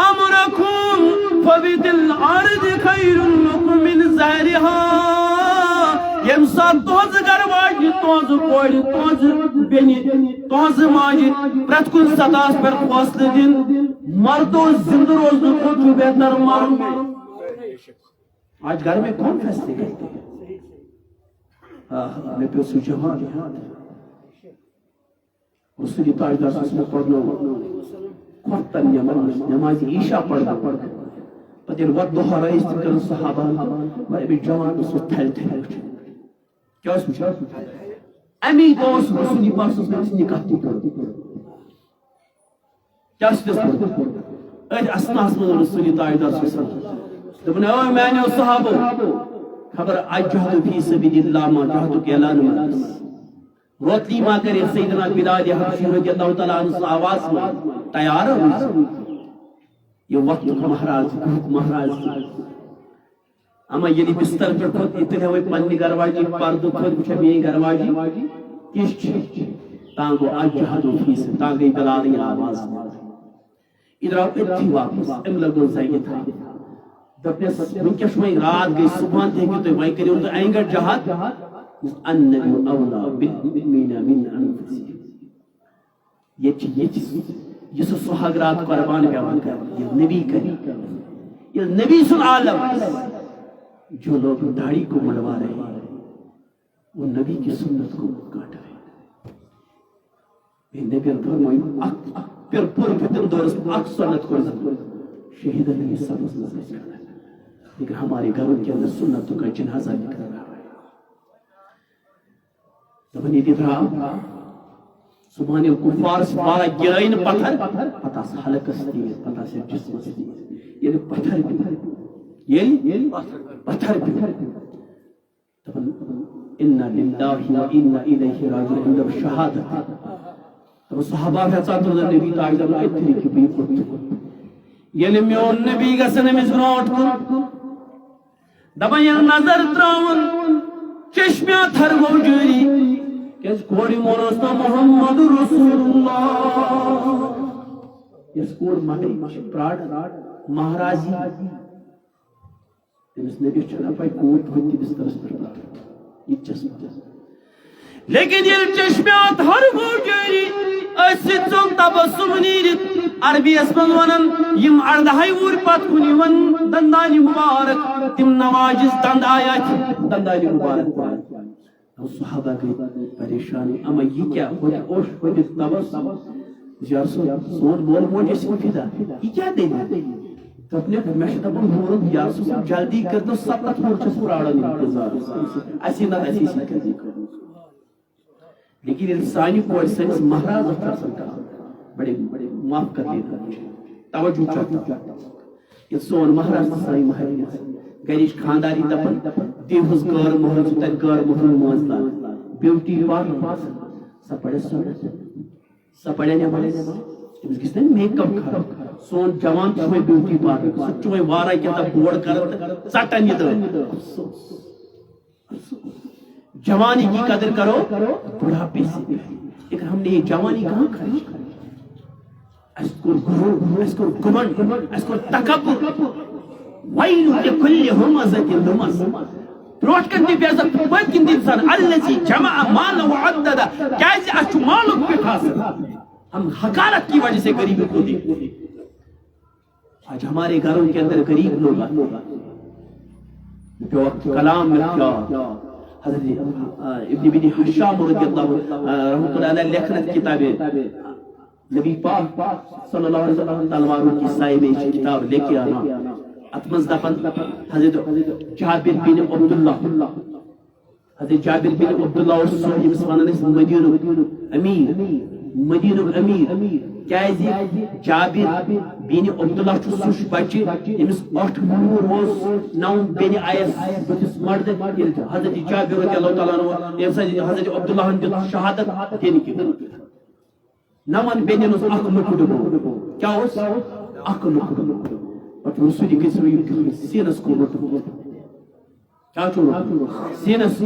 امركم فبدل الارض خير لكم من زهرها یم سات توز گر واجی توز کوڑی توز بینی توز ماجی پرت کن سطاس پر فاصل دن مردو زندہ روزنو کو جو بہتر مارن آج گھر میں کون فیصلے کرتے ہیں میں پہ اسے جوان رسولی تاجدار سے اس میں پڑھنا کھوٹن نماز عیشہ پڑھنا پدر ودوہ رئیس تکر صحابہ میں بھی جوان اس میں تھل تھل کیا اس میں امی دوست رسولی پاس اس میں اس نکاح تکر کیا اس میں اج اسناس میں رسولی تاجدار سے دبنے اوہ میں نے صحابہ خبر اجہد فی سبیل اللہ ما جہد کے اعلان میں روتلی ما کرے سیدنا بلال حبشی رضی اللہ تعالیٰ عنہ آواز میں تیار ہوئی یہ وقت مہراز مہراز اما یعنی بستر پر خود اتنے ہوئے پنی گرواجی پردو خود چھبی گرواجی کس تانگو اجہد فی سبیل تانگی بلالی آواز ادھر آپ اتھی واپس ام لگو زیگی تھا دپنس ونکس میں رات گئی صبح تھے کہ تو وہیں کرے تو اینگر جہاد النبی اولا بالمؤمنین من انفسهم یہ سہاگ رات قربان بیان کر یہ نبی کری یہ نبی سن عالم جو لوگ داڑھی کو مڑوا رہے ہیں وہ نبی کی سنت کو کاٹ رہے ہیں نبی فرمایا پھر پور فتن دور اک سنت کو شہید علیہ السلام لیکن ہمارے گھروں کے اندر سنتوں کا جنازہ نکل رہا ہے دبنی دیدھ رہا سبحان الکفار سبارہ گرائن پتھر پتہ سے حلق استی ہے پتہ سے جسم استی ہے یہ پتھر بھی یہ پتھر بھی اِنَّا لِلَّهِ وَإِنَّا إِلَيْهِ رَاجِعُونَ شہادت تو صحابہ فیصلہ تو نبی تاجدہ میں اتنی کی بھی پڑھتے یہ میون نبی گسن میں زنوٹ کو دبا یہ نظر تراؤن چشمیاں تھر موجوری کس کوڑی مونستا محمد رسول اللہ اس کوڑ مہی پراڑ مہرازی اس نبی چھنا پائی کوٹ ہوتی بستر پر یہ چشمہ لیکن یہ چشمیاں تھر موجوری ایسی چون تبسم نیرت عربی اسمن ونن یم اردہائی وور پت کنی ون دندانی مبارک تم نواجز دند آیات دندانی مبارک صحابہ گئی پریشانی اما یہ کیا اوش ہوتی تبسم یا سون بول موجی سنفیدہ یہ کیا دے دے اپنے مشہد اپن ہورد یا سن جلدی کر دو سبت پورچس پراڑا انتظار ایسی نہ ایسی سنکر لیکن انسانی کو سنس مہراز افتر سنکا بڑے معاف کر دیتا توجہ چاہتا یہ سون مہراز سائی مہراز گریش خانداری دپن دیوز گار محل سوتن گار محل مانستا بیوٹی پارلر سا پڑے سا پڑے تمس گھس میک اپ کر سون جوان چھ بیوٹی پارلر سہ چھ وارہ کیا بوڑ کر ژٹن یہ جوانی کی قدر کرو بڑھاپے سے لیکن ہم نے یہ جوانی کہاں خرچ کی اس کو غرور اس کو گمنڈ اس کو تکبر ویل لکل ہمزۃ لمز بروٹ کن دی بیزت پت کن دی انسان الذی جمع مال وعدد کیازِ اس مالک پہ حاصل ہم حقارت کی وجہ سے غریبی کو دیکھتے آج ہمارے گھروں کے اندر غریب لوگ جو کلام میں کیا حضرت ابن بن حشام رضی اللہ رحمۃ اللہ علیہ لکھنت کتابیں نبی پاک صلی اللہ علیہ وسلم تلواروں کی سائے میں کتاب لے کے آنا اتمز دفن حضرت جابر بن عبداللہ حضرت جابر بن عبداللہ اور صحیح مسلمان مدینہ امیر کیازِ جابر بن عبداللہ سہ بچہ یمس 8 مہر 9 بین آیس بتس مرد حضرت جابر رضی اللہ تعالیٰ عنہ حضرت عبداللہ دل شہادت دن کی 9 بینن اخ لکڑ کیا اخ لکڑ پتہ رسول کریم سینس کو کیا سینس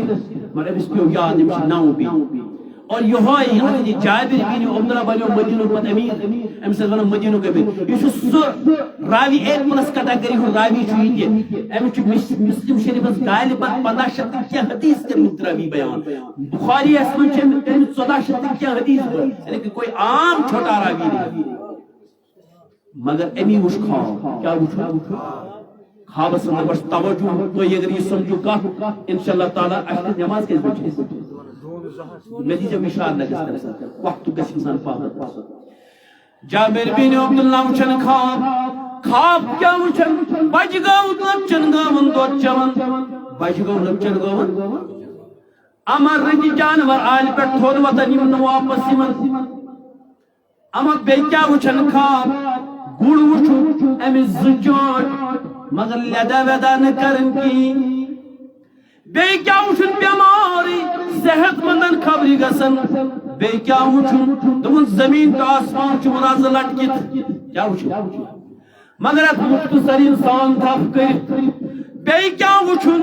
مگر امس پیو یاد امس 9 بین اور یہ حضرت جابر بن عبداللہ بنو مدینہ پتہ امیر امس ونو مدینہ امیر یہ سہ راوی ایک پلس کیٹاگری ہو راوی یہ امس مسلم شریف غالباً 1500 کیا حدیث کے راوی بیان بخاری اس میں 1400 کیا حدیث یعنی کہ کوئی عام چھوٹا راوی نہیں مگر امی وش خواب کیا وش خواب سن بس توجہ تو اگر یہ سمجھو کا انشاءاللہ تعالی اجت نماز کے بچے نتیجہ مثال لگس وقت گس انسان پاک جابر بن عبداللہ وچھن خواب کیا وچھن بج گو لچن گون دو چون بج گو لچن گون امر رنجی جانور آل پر تھود وطن یمن واپس یمن اما بے کیا وچھن خواب گڑ وچھو امی زجوٹ مگر لیدہ ویدہ نکرن کی بے کیا وچھن بیماری صحت مندن خبری گسن بے کیا وچھن دمن زمین تو آسمان چھ مناظر لٹکت کیا وچھن مگر ات مختصر انسان تھپ کر بے کیا وچھن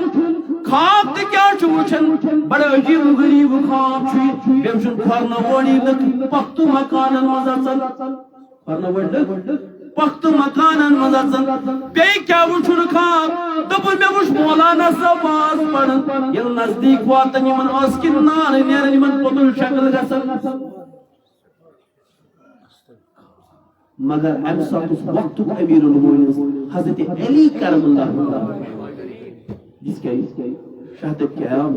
خواب تہ کیا چھ وچھن بڑا عجیب غریب خواب چھ بے وچھن کھرنا وڑی لک پختو مکانن مزا چل کھرنا وڑی پخت مکانن مزا بے کیا وچھن خواب دپن میں وچھ مولانا صاحب باز پڑھن یل نزدیک واتن یمن اس کن نار نیرن یمن پتل شکل گسن مگر ام سات وقت امیر المومنین حضرت علی کرم اللہ جس کے شہادت کے عام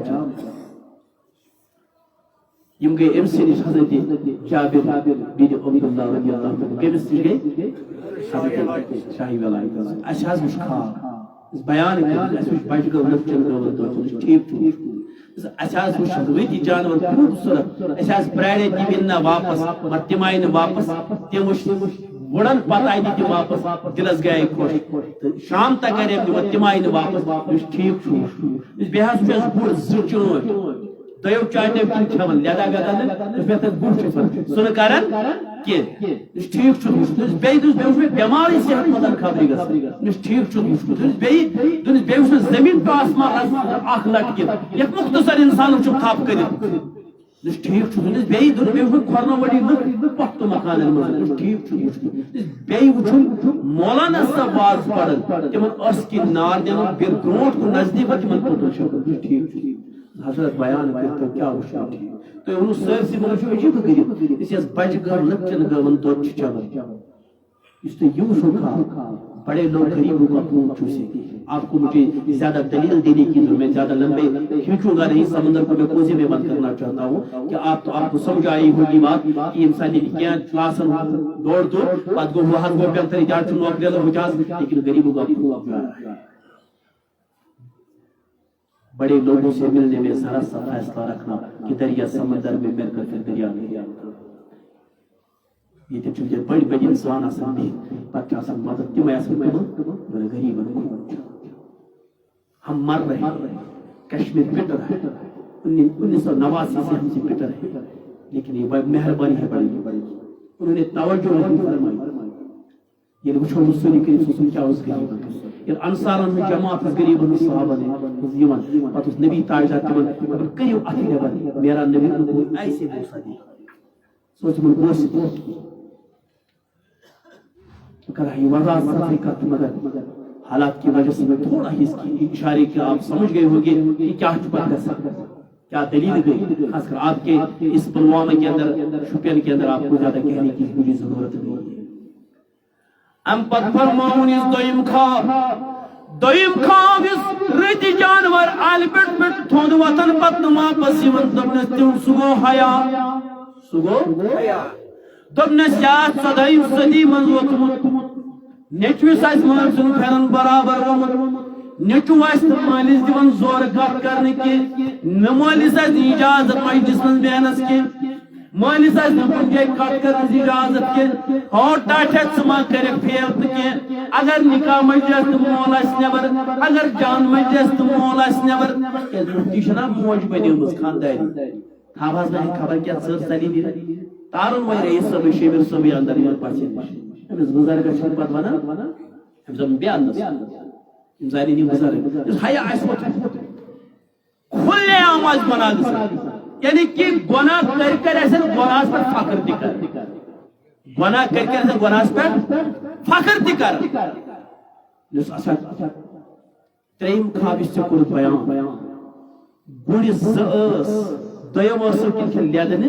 یم گئی ام سے حضرت جابر بن عبداللہ رضی اللہ عنہ کیمس گئی حضرت شاہی ولائی اس حض وش خواب اس بیان کر اس وش بچ گو لچن گو تو ٹھیک ٹھیک اس حض وش ویتی جانور خوبصورت اس حض پراڑے دی بننا واپس متمائن واپس تم وش وڑن پتہ آئی تم واپس دلس گئے خوش شام تک کرے متمائن واپس ٹھیک اس بے حض وش بوڑ زچون دیو چاہتے ہیں کھیون لیدہ گتا ہے بہتر گوش سن کرن کی اس ٹھیک چھو اس بیئی بیماری صحت مدن خبری گا اس ٹھیک چھو اس بیئی زمین پہ آسمان آخ لٹ کی یک مختصر انسان چھو خواب کرد اس ٹھیک چھو اس بیئی کھورنا وڑی پختو مکان اس ٹھیک چھو اس بیئی وچھن مولانا صاحب باز پڑھن تمن اس کی نار دن بیر گروٹ کو نزدیک تمن پتو چھو اس ٹھیک چھو حضرت بیان کرتا کیا وشا تو انہوں سرسی بنا چھو عجیب گریب اس یاز بچ گا لکچن گا ون تو چچاور اس تو یوں شکا بڑے لوگ غریبوں کا خون چوسے آپ کو مجھے زیادہ دلیل دینے کی ضرورت میں زیادہ لمبے کھینچوں گا نہیں سمندر کو میں کوزے میں بند کرنا چاہتا ہوں کہ آپ کو سمجھ آئی ہوگی بات کہ انسانی کیا کلاسن دوڑ دو بعد کو وہ ہر وہ بہتری جار چون نوکری اللہ حجاز لیکن غریبوں کا خون جا رہا ہے بڑے لوگوں سے ملنے میں ذرا سا فیصلہ رکھنا کہ دریا سمندر میں مل کر پھر دریا نہیں آتا یہ تو چونکہ بڑی بڑی انسان آسان بھی پتہ آسان مدد کیوں میں آسان بڑے غریب ہم مر رہے کشمیر پٹ رہا ہے 1989 سے ہم سے بٹر ہے، لیکن یہ مہربانی ہے بڑی، انہوں نے توجہ نہیں فرمائی. یہ وچھو رسول کریم صلی اللہ علیہ وسلم یہ انصارن ہن جماعت غریبن صحابہ نے یمن پتہ نبی تاجدار تمن کریو اتھ نبر میرا نبی کو ایسے بوسا دی سوچ من بوس کر ہی وضاحت صحیح کرتے مگر حالات کی وجہ سے تھوڑا ہی اس کی اشارے کے آپ سمجھ گئے ہوں گے کہ کیا چھپا کر سکتا کیا دلیل گئی. خاص کر آپ کے اس پلوامہ کے اندر شپین کے اندر آپ کو زیادہ کہنے کی مجھے ضرورت نہیں ہے. ام پت فرماؤن اس دویم خواب اس رتی جانور آل پٹ پٹ تھوند وطن پت واپس یون دبنس تم سگو حیا دبنس یاد صدائی صدی من وطمت نیچویس آئیس مالسن پھیرن برابر ومت نیچو آئیس مالس دیون زور گفت کرنے کے نمالس آئیس اجازت مجلس من بیانس کے مالس آئیس نمجھے کٹ کرنے اجازت کے اور ٹاٹھت سما کرے پھیلت کے اگر نکاح مجلس مول آئیس نبر اگر جان مجلس مول آئیس نبر تیشنا موج بنی امس خانداری تھا باز میں خبر کیا سر سلی دی تارون وی رئیس صبح شیبر صبح اندر یمن پاچے ہمیں بزرگ شروع پت ونا ہم زم بیان نس ہم زانی نہیں بزرگ اس حیا آئیس وقت کھلے آواز بنا دسا یعنی کہ گناہ کر کر ایسے گناہ پر فخر دکھر گناہ کر کر ایسے گناہ پر فخر دکھر جس اثر تریم خواب اس سے کل بیان گوڑی زئس دویم ورسو کن کھل لیادنے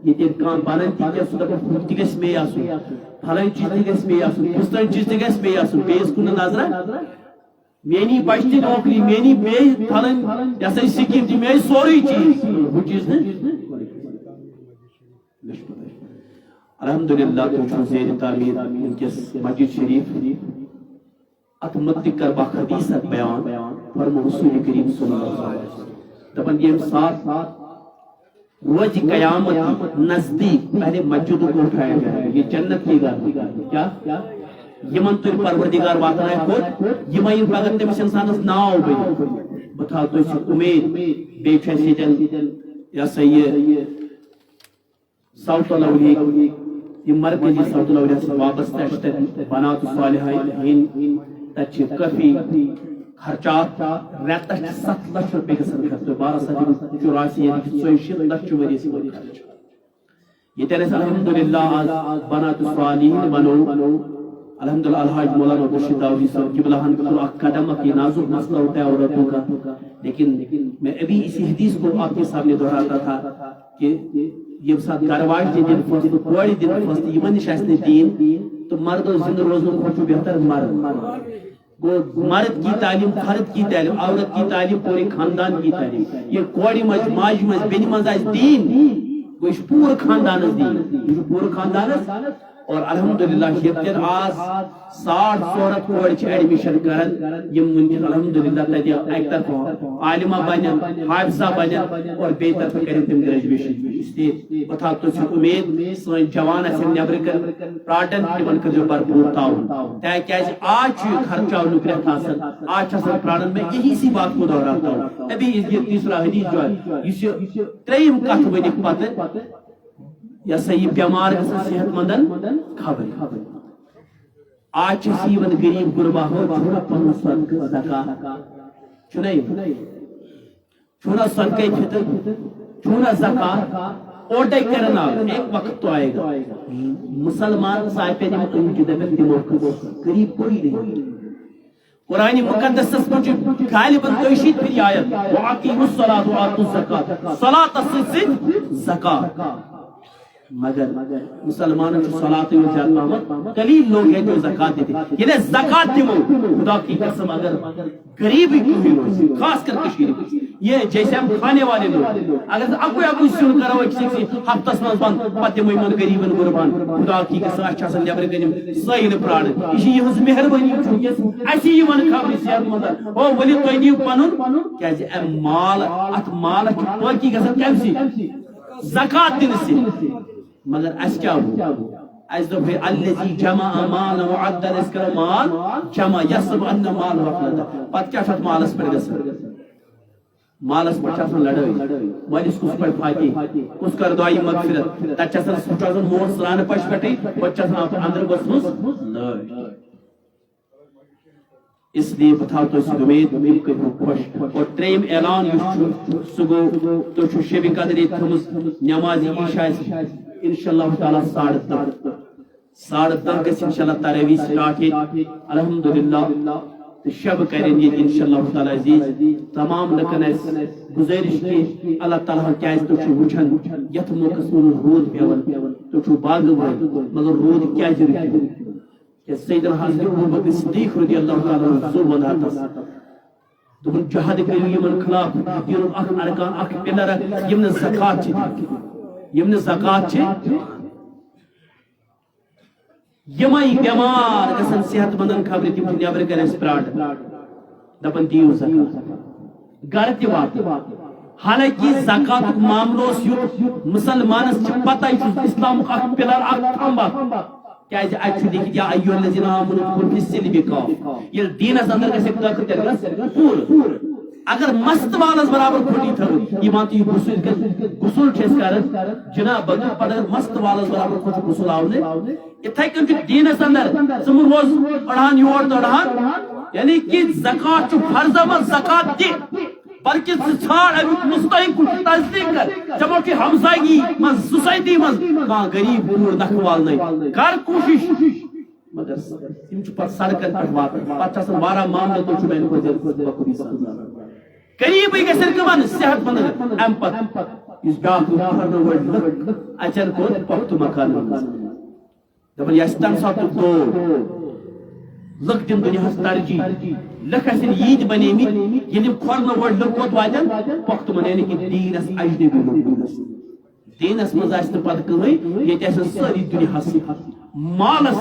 یہ تیر کام بانن تی کیا سودا پر تیگس میں آسو پھلائن چیز تیگس میں آسو پستان چیز تیگس میں آسو بیس کن ناظرہ مینی بچتی نوکری مینی بے پھلائن جیسا سکیم تھی میں سوری چیز وہ چیز نہیں الحمدللہ تو چھو زیر تعمیر ان کے مسجد شریف اتمتک کر باخدیثت بیان فرمو رسول کریم صلی اللہ علیہ وسلم تبن یہ ساتھ روز قیامت نزدیک پہلے مسجد کو اٹھایا گیا ہے یہ جنت کی گھر کیا یمن تو پروردگار واتنا ہے خود یمن پاگت تمس انسانس ناو بنی بتا تو اس امید بے فیسی جن یا سید ساؤتھ الاولی یہ مرکزی ساؤتھ الاولی سے وابستہ اشتر بنات صالحین تچ کفی خرچات ریتش 7 لچھ روپے گسن خرچ 1284 یعنی 64 لچھ وری سے خرچ یہ تیرے الحمدللہ آج بنات صالحین بنو الحمدللہ الحاج مولانا عبدالرشید داودی صاحب قبلہ ہن کو قدم کی نازک مسئلہ اٹھایا عورتوں کا لیکن میں ابھی اسی حدیث کو آپ کے سامنے دہراتا تھا کہ یہ ساتھ گھرواج دن فست کوڑی دن فست یہ من شایستے دین تو مرد و زندہ روزوں کو بہتر مرد کی تعلیم فرد کی تعلیم عورت کی تعلیم پورے خاندان کی تعلیم یہ کوڑی مج ماج مج بین مز دین وہ پورے خاندان دین یہ پورے خاندان اور الحمدللہ یہ آج 60 صورت کوڑ ایڈمیشن کرن یم منکن الحمدللہ تدی ایک طرف عالمہ بنن حافظہ بنن اور بے طرف کرن تم گریجویشن اس لیے بتا تو امید سن جوان اسن نبر کر پراٹن تمن کر جو بھرپور تعاون تاکہ آج خرچہ نکرت حاصل آج حاصل پرانن میں یہی سی بات کو دہراتا ہوں ابھی یہ تیسرا حدیث جو ہے یہ تریم کتھ ونی پتہ یا صحیح بیمار صحت مندن خبر آج سیون غریب غربا ہو چھوڑا پن صدقہ زکات چھوڑا صدقہ فطر چھوڑا زکات اوٹے کرنا ایک وقت تو آئے گا مسلمان صاحب نے ان کی دبن دی موقع غریب کوئی نہیں قرآن مقدس میں غالباً توشید پھر آیت واقیموا الصلاۃ وآتوا الزکات صلاۃ سے زکات مگر مسلمانوں کی صلاۃ و زکات قلیل لوگ ہیں جو زکات دیتے یہ زکات دیمو خدا کی قسم اگر غریب کوئی ہو خاص کر کشمیر یہ جیسے ہم کھانے والے لوگ اگر اکو سن کرو کسی ہفتس من بند پتہ من غریبن قربان خدا کی قسم اچھا سن نبر گنم سائل پران یہ ہز مہربانی چونکہ اسی یمن خبر صحت مند او ولی تو نیو پنن کیازِ مال ات مال کی گژھن کمسی زکات دن سے مگر اس کیا ہو اس دو پھر الذی جمع مال وعدل اس کرو مال جمع یسب ان مال وقلد پت کیا شد مال اس پر گسر مالس پہ لڑائی مالس کس پہ فاتی کس کر دعائی مغفرت تک موڑ سرانہ پش پٹے پہ اندر گھس اس لیے بتاؤ تو امید خوش اور تریم اعلان سہ گو تو شب قدر تھمز نماز عشاء انشاءاللہ تعالی 10:30 گھس انشاءاللہ تراویح سٹارٹ الحمدللہ شب کریں یہ انشاءاللہ تعالی عزیز تمام لکن گزارش کی اللہ تعالیٰ کیاز تو وچھن یت موقع رود پیون تو باغ مگر رود کیاز کہ سیدنا حضرت ابوبکر صدیق رضی اللہ تعالیٰ عنہ زور وداتس دپن جہاد کریو یمن خلاف دین اخ ارکان اخ پلر یمن زکات یمائی بیمار گسن صحت مندن خبر تم نبر کر پراٹ دپن دیو زکات گر تہ وات حالانکہ زکات معاملوس یت مسلمانس پتہ اسلام اخ پلر اخ تھمبا کیاز اتھ لیکھت یا ایھا الذین آمنوا ادخلوا فی السلم کافہ یہ دینس اندر گژھِ طاقت تیٚلہِ پوٗرٕ اگر مست والس برابر کھوٹی تھو یہ مانتی غسل کران جناب پتہ اگر مست والس برابر کھوٹ غسل آونے اتھے کن دینس اندر ثم روز پڑھان یور تو اڑان یعنی کہ زکات فرض زکات دِ بلکہ ژھانڈ امیک مستحق تصدیق کر چمو کہ ہمسائی من سوسائٹی من کان غریب کوٗر نکھٕ والنے کر کوشش مگر تم پتہ سڑکن پہ واتان پتہ وارہ معاملہ تو میانہ بخوبی قریب گھن کمن صحت مند ام پتہ اس بیاکھ پھرن اچن کھوت پختہ مکان دپان یہ تمہ سات دور لک دن دنیا ترجیح لک عید بنیمت یل کھورن وڑ لک ووت واتن پختہ من یعنی کہ دینس اجنبی دینس مز پتہ کہیں یہ ساری دنیا مالس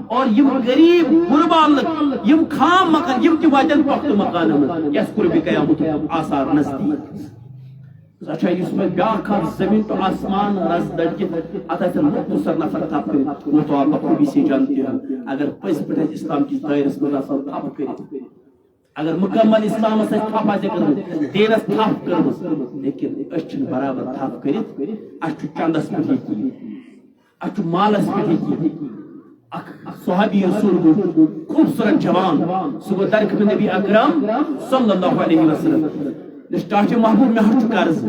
اور یم غریب غربال یم خام مکان یم تہ واتن پختہ مکان من یس قرب قیامت آثار نزدیک اچھا اس میں بیاکھ زمین تو آسمان رز لڑکت اتھ مختصر نفر تھپ کر وہ تو آپ بخوبی سے جانتے ہیں اگر پز پہ اسلام کی دائرس مز تھپ کر اگر مکمل اسلام تھپ آس کر دینس تھپ کر لیکن اچھن برابر تھپ کر اچھ چندس پہ اچھ مالس پہ صحابی رسول خوبصورت جوان سہ گو درک میں نبی اکرم صلی اللہ علیہ وسلم ٹاٹھ محبوب میں قرض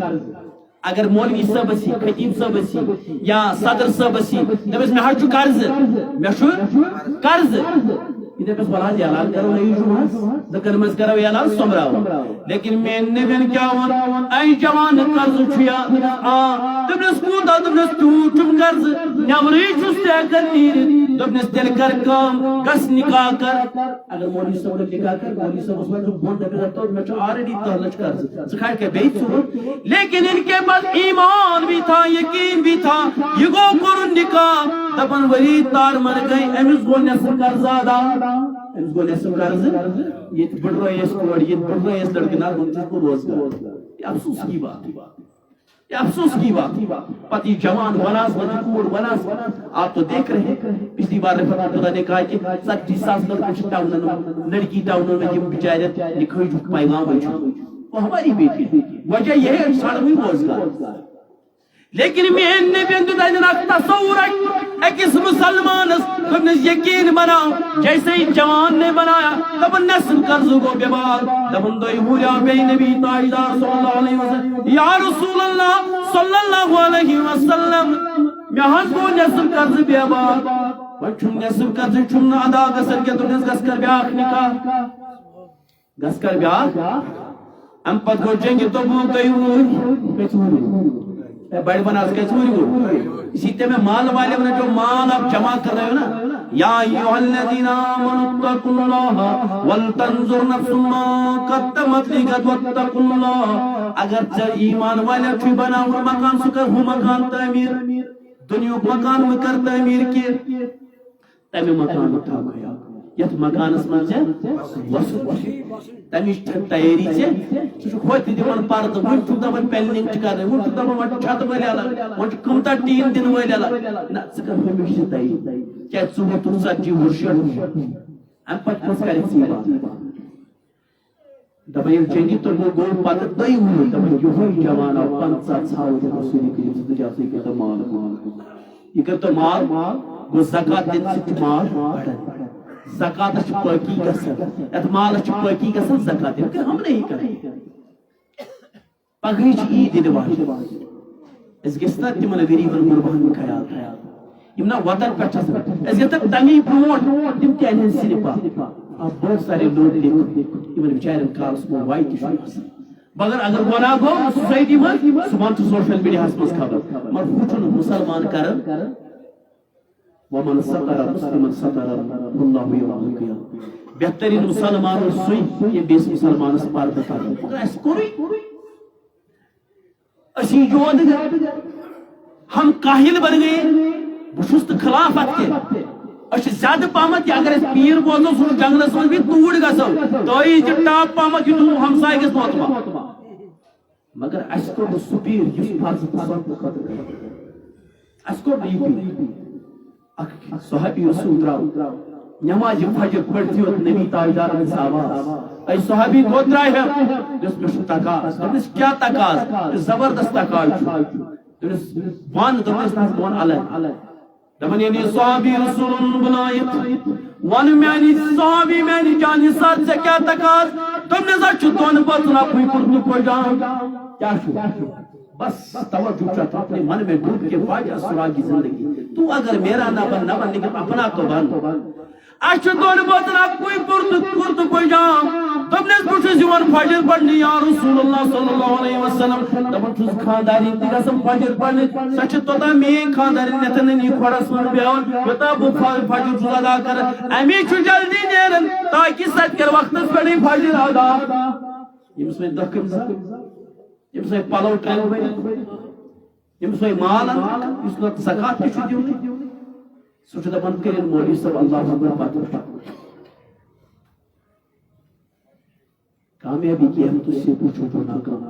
اگر مولوی صاحب سی خطیب صاحب سی یا صدر صاحب سی دپس میں قرض میں قرض یہ دپس بلاد اعلان کرو نئی جمعہ دکن مز کرو اعلان سمراو لیکن میں نبین کیا ون اے جوان قرض چھیا دپس کوتا دپس تو چم قرض نمری چھس تے کر نیر دپس تیل کر کام گس نکاح کر اگر مولوی صاحب نکاح کر مولوی صاحب اس میں بون دپس تو میں آلریڈی تہلچ قرض سکھا کے بیچ سو لیکن ان کے پاس ایمان بھی تھا یقین بھی تھا یہ گو کرن نکاح دپن وری تار مر گئی امس گو نصف قرض ادا امس گو نصف قرض یہ بڑھ رہے اس کو یہ بڑھ رہے اس لڑکے نہ ہوتے کو روزگار یہ افسوس کی بات یہ افسوس کی بات پتی جوان وناس کوڑ وناس آپ تو دیکھ رہے ہیں پچھلی بار رفعت اللہ نے کہا کہ 60,000 لڑکے ٹاؤن لڑکی ٹاؤن میں یہ بیچارے لکھوئی جو پیغام ہے وہ ہماری بیٹی وجہ یہ ہے سڑوی روزگار لیکن میں نے بھی اندازہ تصور ایکس مسلمان اس یقین بناؤ جیسے ہی جوان نے بنایا تب نصف قرض کو بیمار تب دوئی بھولیا بے نبی تاجدار صلی اللہ علیہ وسلم یا رسول اللہ صلی اللہ علیہ وسلم میں حض کو نصف قرض بیمار وچھن نصف قرض چھن ادا گسر کے تو گس کر بیاکھ نکاح گس کر بیاکھ ام پت کو جنگ تو بو گئی ہوئی بڑی بناس کیسے ہوئی گو اسی تے میں مال والے نے جو مال آپ جمع کر رہے ہو نا یا ایھا الذین آمنوا اتقوا اللہ ولتنظر نفس ما قدمت لغد واتقوا اللہ اگر ایمان والے تھی بناو مکان سکر ہو مکان تعمیر دنیا مکان میں کر تعمیر کی تمہیں مکان اٹھا گیا یت مکان اس من سے تمش تیاری سے ہوت دِوان پرد ون چھُ دپان پینلنگ چھ کرن ون چھُ دپان وٹ چھت وٲلۍ الگ ون چھُ کمتا ٹیٖن دِنہٕ وٲلۍ الگ نہ ژٕ کر ہمیشہ تیاری کیٛازِ ژٕ ووتُکھ 40 وُہُر 60 امہِ پتہٕ کۄس کرِ ژٕ بات دپان چنی تو گو پتہ دۄیہِ وُہُر دپان یِہوے جوان آو 50 ژھاوٕ رسوٗلی کٔرِتھ ژٕ جاسٕے کٔرۍ تو مال یہ کٔرۍ تو مال گو زکات دِنہٕ سۭتۍ چھُ مال بڑان زکاتس چھُ پٲکی گژھان یتھ مالس چھُ پٲکی گژھان زکات دِنہٕ ہم نہیں کران پگہٕے چھِ عیٖد یِنہٕ واجیٚنۍ أسۍ گژھِ نا تِمن غریٖبن غُرباہن خیال یِم نا وطن پٮ۪ٹھ چھِ آسان أسۍ گژھِ نا تمی برونٛٹھ تِم تہِ اَنن سِلپا بہت سارے لوگ یِمن بِچارٮ۪ن کالس منٛز واے تہِ چھُ آسان مگر اگر گۄناہ گوٚو سوسایٹی منٛز صُبحن چھُ سوشل میڈیاہس منٛز خبر مگر ہُہ چھُنہٕ مُسلمان کران ومن ستر مسلمن ستر اللہ یوم القیامہ بہترین مسلمان سُے ییٚمۍ بیٚیِس مسلمانس پردٕ کران مگر اَسہِ کوٚرُے أسی یوت ہم کاہل بن گئے بہٕ چھُس نہٕ خلاف اتھ کینٛہہ أسۍ چھِ زیادٕ پہمتھ یہِ اگر أسۍ پیٖر بوزو سُہ چھُ جنگلس منٛز بیٚیہِ توٗرۍ گژھو تۄہہِ چھِ ٹاپ پہمتھ یُتھ ہمساے گژھِ موتما مگر اَسہِ کوٚر نہٕ سُہ پیٖر یُس فرض خۄداہس خٲطرٕ اَسہِ کوٚر نہٕ یہِ پیٖر اکھ صحابی اوس سُہ درٛاو نمازِ فجر پٔرۍتھٕے یوت نبی تاجدارن ہٕنٛز آواز اے صحابی کوٚت درٛایہِ دوٚپُس مےٚ چھُ تقاض دوٚپُس کیٛاہ تقاض زبردست تقاض چھُ دوٚپُس وَن دوٚپُس نہ حظ بہٕ وَنہٕ الگ دپان یعنی صحابی رسولن بُلٲیِتھ ون میانہِ صحابی میانہِ جان حساب ژےٚ کیٛاہ تقاض دوٚپنس حظ چھُ دۄن بٲژن اکُے کوٚرمُت پٲجام کیٛاہ چھُ بس توجہ چھُ اپنے من میں ڈوب کے واجہ سراغی زندگی تو اگر میرا نہ بن لیکن اپنا تو بن اچھا دون بٲژن اکُے کوٚرمُت پٲجام دوٚپنس بہٕ چھُس یِوان فجر پرنہِ یا رسول اللہ صلی اللہ علیہ وسلم دپان چھُس خاندارین تہِ گژھان فجر پرنہِ سۄ چھِ توٚتام میٲنۍ خاندارین نتن یہِ کھۄڈس منٛز بیٚہوان یوٚتام بہٕ فجر چھُس ادا کران امی چھُ جلدی نیران تاکہِ سۄ تہِ کرِ وقتس پٮ۪ٹھٕے فجر ادا ییٚمِس وۄنۍ دۄہ کٔمِس ییٚمِس وۄنۍ پلو ٹرٛیٚن بٔرِتھ ییٚمِس وۄنۍ مال اَنُن یُس نہٕ زکات تہِ چھُ دیُن سُہ چھُ دپان کٔرِنۍ مولوی صٲب اللہ اکبر پتہٕ کامیابی کی اہمیت سے پوچھو تو ناکام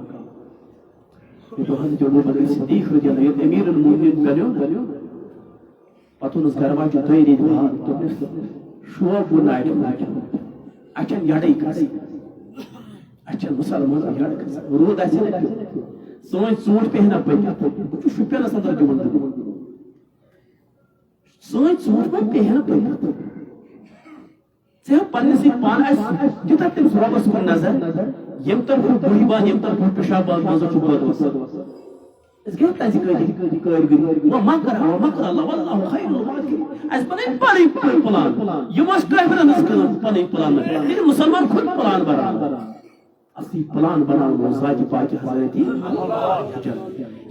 یہ تو حضرت عمر بن صدیق رضی اللہ عنہ امیر المؤمنین بنیو پتہ اوس گھر واجو دوٚیہِ ریٚتۍ بعد دوٚپنس شوق نایٹ اچھن یڑے کھسہِ اچھن مسلمان یڑ کھسہِ روٗد آسہِ نہ سٲنۍ ژوٗنٛٹھۍ پیٚیہِ نہ پٔکِتھ بہٕ چھُس شُپینس اندر دِوان سٲنۍ ژوٗنٛٹھۍ ما پیٚیہِ نہ پٔکِتھ ژےٚ پننسٕے پانہٕ آسہِ تیوٗتاہ تٔمِس رۄبس کُن نظر ییٚمہِ طرفہٕ بُہہِ بانہٕ ییٚمہِ طرفہٕ پِشاب بانہٕ منٛز چھُ بدوس أسۍ گٔے تَتہِ کٲرگٔری مکر اللہ واللہ خیر الماکرین اَسہِ بنٲے پنٕنۍ پلان یِم ٲسۍ کٲفرن ہٕنٛز کٲم پنٕنۍ پلان ییٚلہِ مُسلمان خود پلان بناوان اصلی پلان بناوان اوس ذاتِ پاکہِ حضرت ییٚلہِ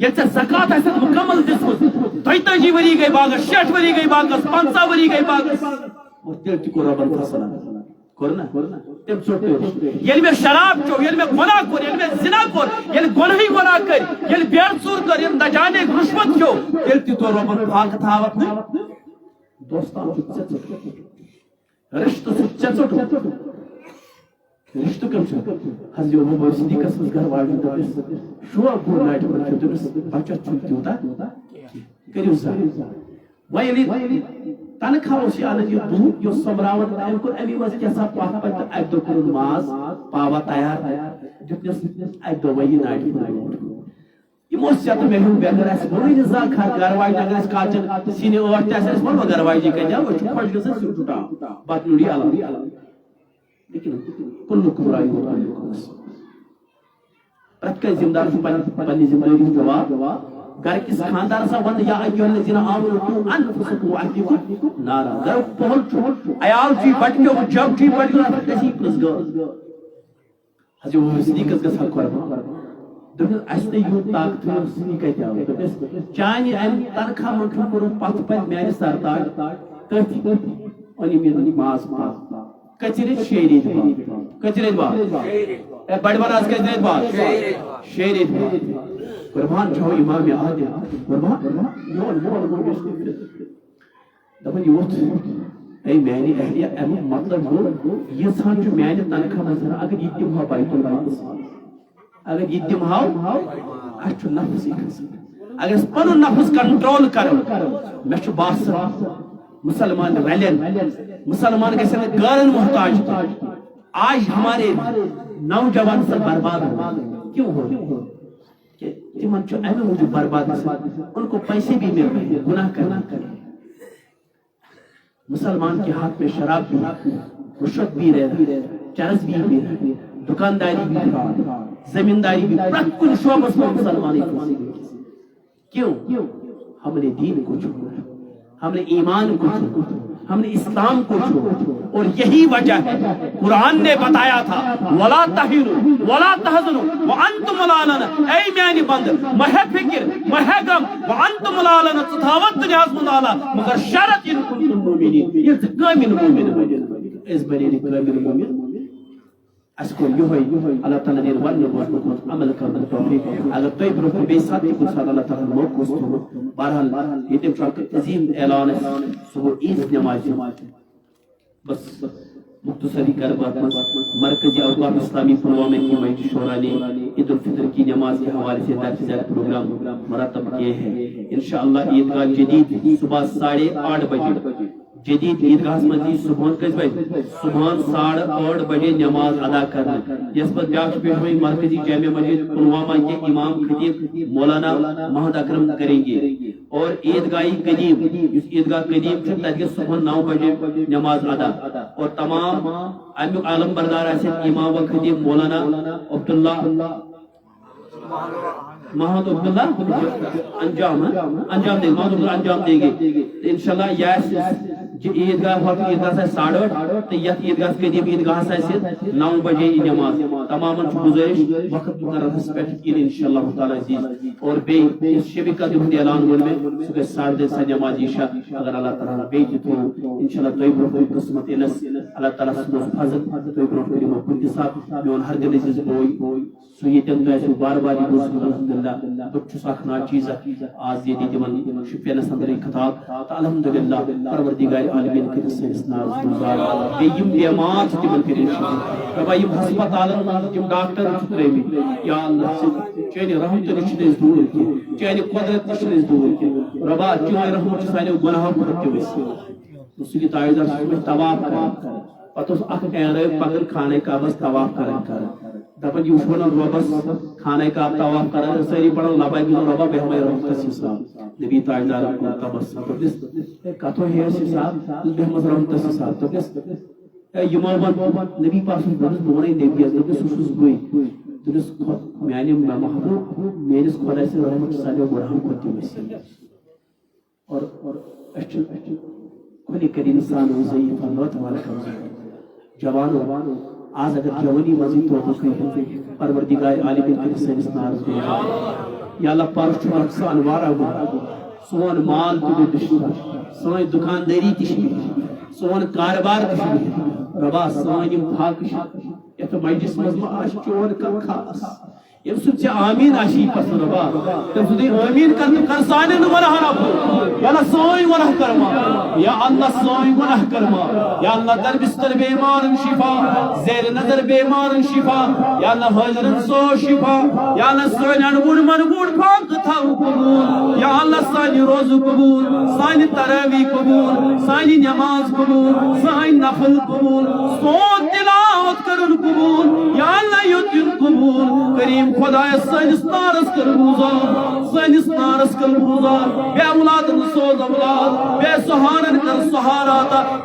ژےٚ زکات آسٮ۪کھ مُکمل دِژمٕژ 42 ؤری گٔے باغس 60 ؤری گٔے باغس 50 ؤری گٔے باغس اور تیٚلہِ تہِ کوٚر رۄبن فصل کوٚر نا تٔمۍ ژوٚٹ ییٚلہِ مےٚ شراب چیوٚو ییٚلہِ مےٚ گۄناہ کوٚر ییٚلہِ مےٚ زِنا کوٚر ییٚلہِ گۄنہٕے گۄناہ کٔرۍ ییٚلہِ بیڑ ژوٗر کٔر ییٚلہِ نجانے رُشوت کھیوٚو تیٚلہِ تہِ توٚر رۄبن فاقہٕ تھاوَکھ نہٕ دوستان چھُ ژےٚ ژوٚٹ رِشتہٕ چھُ ژےٚ ژوٚٹ رِشتہٕ کٔم چھُ حضرت ابوبکر صدیقس منٛز گھر واجٮ۪ن دوٚپنس شوق گوٚو ناٹہِ پٮ۪ٹھ دوٚپنس بچس چھُنہٕ تیوٗتاہ کٔرِو سا وۄنۍ ییٚلہِ تنخواہ اوس یہِ اَنان یہِ دُہ یہِ اوس سوٚمبراوان أمۍ کوٚر امی منٛز کینٛژھا پتھ پتہٕ تہٕ اکہِ دۄہ کوٚرُن ماز پاوا تیار دیُتنس اکہِ دۄہ وۄنۍ یہِ ناٹہِ برونٛٹھ یِم اوس ژےٚ تہٕ مےٚ ہیوٗ بےٚ اَسہِ ووٚنُے نہٕ زانٛہہ گرٕ واجنہِ اگر اَسہِ کالچن سِنہِ 8 تہِ آسہِ اَسہِ ووٚنوا گرٕ واجنہِ کتہِ أسۍ چھِ خۄش گژھان سیُن چھُ ٹاپ بتہٕ نوٗری الگ لیکن کُلُکُم راے پرٛٮ۪تھ کٲنٛسہِ ذمہٕ دارس چھُ پننہِ ذمہٕ دٲری ہُنٛد جواب گھر کس خاندارس ون یا ایھا الذین آمنوا انفسکم واہلیکم نارا گرُک پۄہل چھُ عیال چھُ بٹکیو جب چھُ بٹکیو تٔسی پرٛژھ گٲو حضرت ابوبکر صدیقس گژھان قۄربان دوٚپنس اَسہِ نہٕ یوٗت طاقت سُہ کتہِ آو دوٚپنس چانہِ امہِ تنخواہ منٛز چھُ کوٚرمُت پتھ پتھ میانہِ سرتاج تٔتھی أنِم یہِ ماز کٔژِ ریٚتۍ 6 ریٚتۍ بعد کٔژِ ریٚتۍ بعد بڑِ ون آز کٔژِ ریٚتۍ بعد 6 ریٚتۍ بعد قربان چھو امام عادل قربان یون مول دپان یوت اے میانہِ اہلیہ امیُک مطلب گوٚو ییٖژہن چھُ میانہِ تنخواہ منٛز اگر یہِ دِمہو بیت المالس اگر یہِ دِمہو اَسہِ چھُ نفسٕے کھسان اگر أسۍ پنُن نفس کنٹرول کرو مےٚ چھُ باسان مسلمان رلین مسلمان گژھن نہٕ غٲرن محتاج آج ہمارے نوجوان سے برباد ہو. کیوں ہو؟ کہ تمن چھ امہ موجود برباد ان کو پیسے بھی مل رہے ہیں گناہ کرنا. مسلمان کے ہاتھ میں شراب بھی، رشوت بھی رہے، چرس بھی رہے، دکانداری بھی، زمینداری بھی، پرت کن شعبس میں مسلمانی کو. کیوں؟ ہم نے دین کو چھوڑا، ہم نے ایمان کو چھوڑا، ہم نے اسلام کو چھوڑا. اور یہی وجہ ہے قرآن نے بتایا تھا وَلَا تَحِنُوا وَلَا تَحْزَنُوا وَأَنْتُمُ الْأَعْلَوْنَ. اے میانی بند مہے فکر مہے غم وَأَنْتُمُ الْأَعْلَوْنَ ژٕ تھاوَتھ دُنیاہس منٛز اعلیٰ مگر شرط اِن کُنتُم مُؤْمِنِیٖن ییٚلہِ ژٕ کٲمِل مومن بنہِ. أسۍ بنے کٲمِل مومن. اس کو یہوے اللہ تعالیٰ نے ون بوزمت عمل کرنے توفیق. اگر تُہۍ برونٛہہ کُن بیٚیہِ ساتہٕ تہِ کُنہِ ساتہٕ اللہ تعالیٰ موقعہٕ اوس تھوٚمُت بہرحال ییٚتیٚم چھُ اکھ عظیٖم اعلان اَسہِ سُہ گوٚو عیٖد نمازِ. بس مختصری کر بات مرکزی اوقاف اسلامی پلوامہ کی میت شورا نے عید الفطر کی نماز کے حوالے سے درج ذیل پروگرام مرتب کیے ہیں. انشاءاللہ عیدگاہ جدید صبح 8:30 بجے جدید عیدگاہ مزید صبح کس بجے صبح 8:30 بجے نماز ادا کرنا. اس پر بیاکھ پیشوئی مرکزی جامع مسجد پلوامہ کے امام خطیب مولانا محمد اکرم کریں گے. اور عیدگاہ قدیم اس عیدگاہ قدیم چھُ تتہِ صبح 9 بجے نماز ادا. اور تمام امیُک عالم بردار آسن امام و خطیب مولانا عبداللہ محمد عبداللہ انجام دیں محمد عبداللہ انجام دیں گے. انشاءاللہ یہ عیدگاہ عیدگاہ 8:30 تو یہ عیدگاہ قدیم عیدگاہ 9 بجے نماز. تمام گزارش وقت مقررس پہ انشاءاللہ تعالی عزیز. اور بیٚیہِ شب قدر ہُنٛد اعلان ووٚن مےٚ سُہ گژھِ 10:30 نماز عشاء. اگر اللہ تعالیٰ بیٚیہِ تہِ تھوٚو انشاءاللہ تُہۍ برونٛہہ کُن قسمت یِنس اللہ تعالیٰ سُنٛد فضل تُہۍ برونٛہہ کٔرِو کُنہِ تہِ ساتہٕ میون ہر دل عزیز بوے سُہ ییٚتٮ۪ن تۄہہِ آسِوٕ بار بار یہِ بوٗزمُت الحمدللہ. بہٕ چھُس اکھ ناچیٖزا آز ییٚتہِ تِمن شُپینس انٛدرٕے خطاب تہٕ الحمدللہ پروردگار عالمیٖن کٔرِتھ سٲنِس نارس گُلزار. بیٚیہِ یِم بیمار چھِ تِمن کٔرِو شفا. رۄبا یِم ہسپتالن منٛز یِم ڈاکٹر چھِ ترٛٲمٕتۍ یا اللہ چٲنہِ رحمتہٕ نِش چھِنہٕ أسۍ دوٗر کینٛہہ چٲنہِ قۄدرت نِش چھِنہٕ أسۍ دوٗر کینٛہہ. رۄبا چٲنۍ رحمت چھِ سانیو گۄناہو کھۄتہٕ تہِ ؤسیٖع. سُہ یہِ تاویٖزار سُہ چھُ مےٚ طواف کران. پتہٕ اوس اکھ عیرٲبۍ پکان خانہ کعبس طواف کران دپان یہِ وٕچھ ونان رۄبس خانہ کعب طواف کران سٲری پران لبیک رۄبا بیٚہمے رحمتس حساب. نبی تاجدارن کوٚر تبسم دوٚپنس کتھو ہیٚیس حساب بیٚہمس رحمتس حساب. دوٚپنس یِمو ووٚن نبی پاک سُنٛد دوٚپنس بہٕ ونے نبیس دوٚپنس سُہ چھُس بٕے. دوٚپنس میانہِ محبوب میٲنِس خۄداے سٕنٛز رحمت سانیو گۄناہو کھۄتہٕ تہِ ؤسیٖع. اور أسۍ چھِ کُنہِ کٔرِتھ انسان ضعیٖف اللہ تبارک وتعالى جوانو آز اگر جوانی منٛزٕے توفیٖق پروردگار عالمیٖن کٔرِتھ سٲنِس نارس گُلزار. یا اللہ پرُس چھُ اکھ سُہ انوارا گوٚمُت سون مال تہِ گوٚو دُشوار سٲنۍ دُکاندٲری تہِ چھِ بِہِتھ سون کاربار تہِ چھُ بِہِتھ. رۄبا سٲنۍ یِم فاقہٕ چھِ یتھ مجلس منٛز ما آسہِ چون کانٛہہ خاص ییٚمہِ سۭتۍ ژےٚ آمیٖن آسی پسنٛد رۄبا تٔمۍ سُنٛدٕے آمیٖن کر تہٕ کر سانٮ۪ن گۄناہن عفو. یا اللہ سٲنۍ گۄناہ کر معاف. یا اللہ سٲنۍ گۄناہ کر معاف. یا اللہ در بستر بیمارن شفا زیر نظر بیمارن شفا. یا اللہ حٲضرن سو شفا. یا اللہ سٲنۍ انوُن منوُن فاقہٕ تھاو قبوٗل. یا اللہ سانہِ روزٕ قبوٗل سانہِ تراویح قبوٗل سانہِ نماز قبوٗل سٲنۍ نفل قبوٗل سون تلاوت کرُن قبوٗل. یا اللہ یوٚت یُن قبوٗل. کریم خدایا سٲنِس نارس کر گُزار سٲنِس نارس کر گُزار. بے اولادن سوز اولاد بے سہارن کر سہارا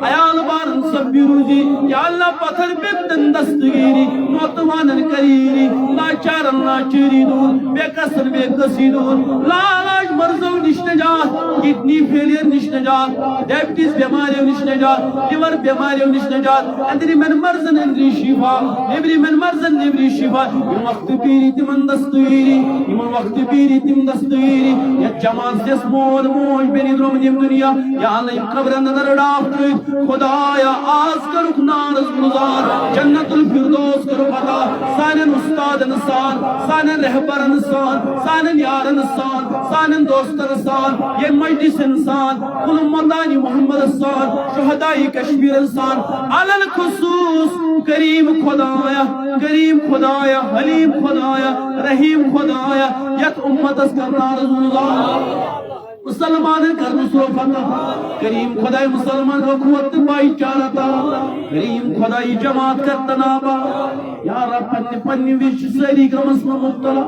عیال بارن سب روزی. یا اللہ پتھر بِمتن دستگیری نوتوانن کریری لاچارن لاچاری دور بے کسر بے کسی دور لالاج مرضو نش نجات کڈنی فیلیر نش نجات ڈائبٹیز بیماریوں نش نجات لیور بیماریوں نش نجات اندری من مرضن اندری شفا نیبری من مرضن نیبری شفا. یم وقت پیری تمن دستگیری یمن وقت پیری تم دستگیری یا جماعت دس مول موج بینی درم نیم دنیا. یا اللہ یم قبرن نظر ڈاف ترٛٲیِتھ خدایا آز کرُکھ نارس گُلزار جنت الفردوس کرُکھ عطا سانٮ۪ن اُستادن سان سانٮ۪ن رہبرن سان سانٮ۪ن یارن سان سانٮ۪ن دوستن سان ییٚمہِ مجلسن سان کُل مندانی محمد سان شہدائی کشمیرن سان علل خصوص کریم خدایا حلیم خدایا رحیم خدایا یت امتس کر نارس گُلزار. مسلمان کر نصر و فتح کریم خدای مسلمان کو قوت بھائی چارہ تا کریم خدای جماعت کر تنابا یا رب پنی پنی وش سری غمس میں مبتلا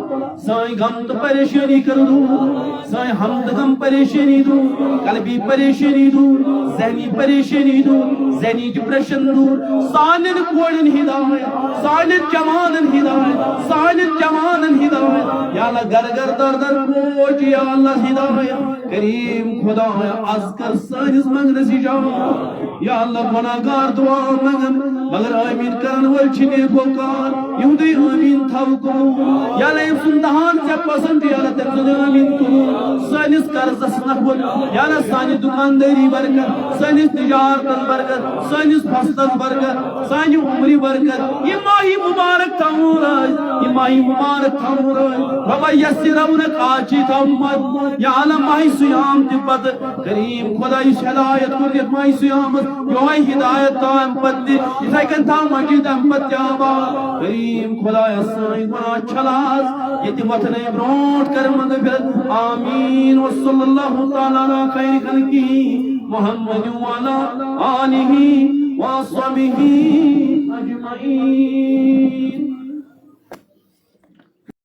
سائیں غم تو پریشانی کر دو سائیں حمد غم پریشانی دو قلبی پریشانی دو ذہنی پریشانی دو ذہنی ڈپریشن دور سانن کوڑن ہدایت سانن جوانن ہدایت سانن جوانن ہدایت یا اللہ گر گر در در کوچ یا اللہ ہدایت کریم خدا از کر سانس منگنس اجابت یا اللہ گناہگار دعا منگن مگر آمین کرن ول چھنے کو کار یہودی آمین تھاو کو یا اللہ سندہان سے پسند یا اللہ تک آمین تو سانس قرضس نخول یا اللہ سانی دکانداری برکت سانس تجارت برکت سانس فصل برکت سانی عمری برکت یہ ماہی مبارک تھاون یہ ماہی مبارک تھاون بابا یسرونک آچی تھاون یا اللہ ماہی سیام تبت کریم خدای ہدایت کردیت ماہی سیامت یوہی ہدایت تام پتی اسے کنتا مجید احمد جابا کریم خدای سائی گناہ چھلاس یہ وطن برونٹ کر مغفرت آمین وصلی اللہ تعالیٰ علی خیر خلقی محمد وعلا آلہ وصحبہ اجمعین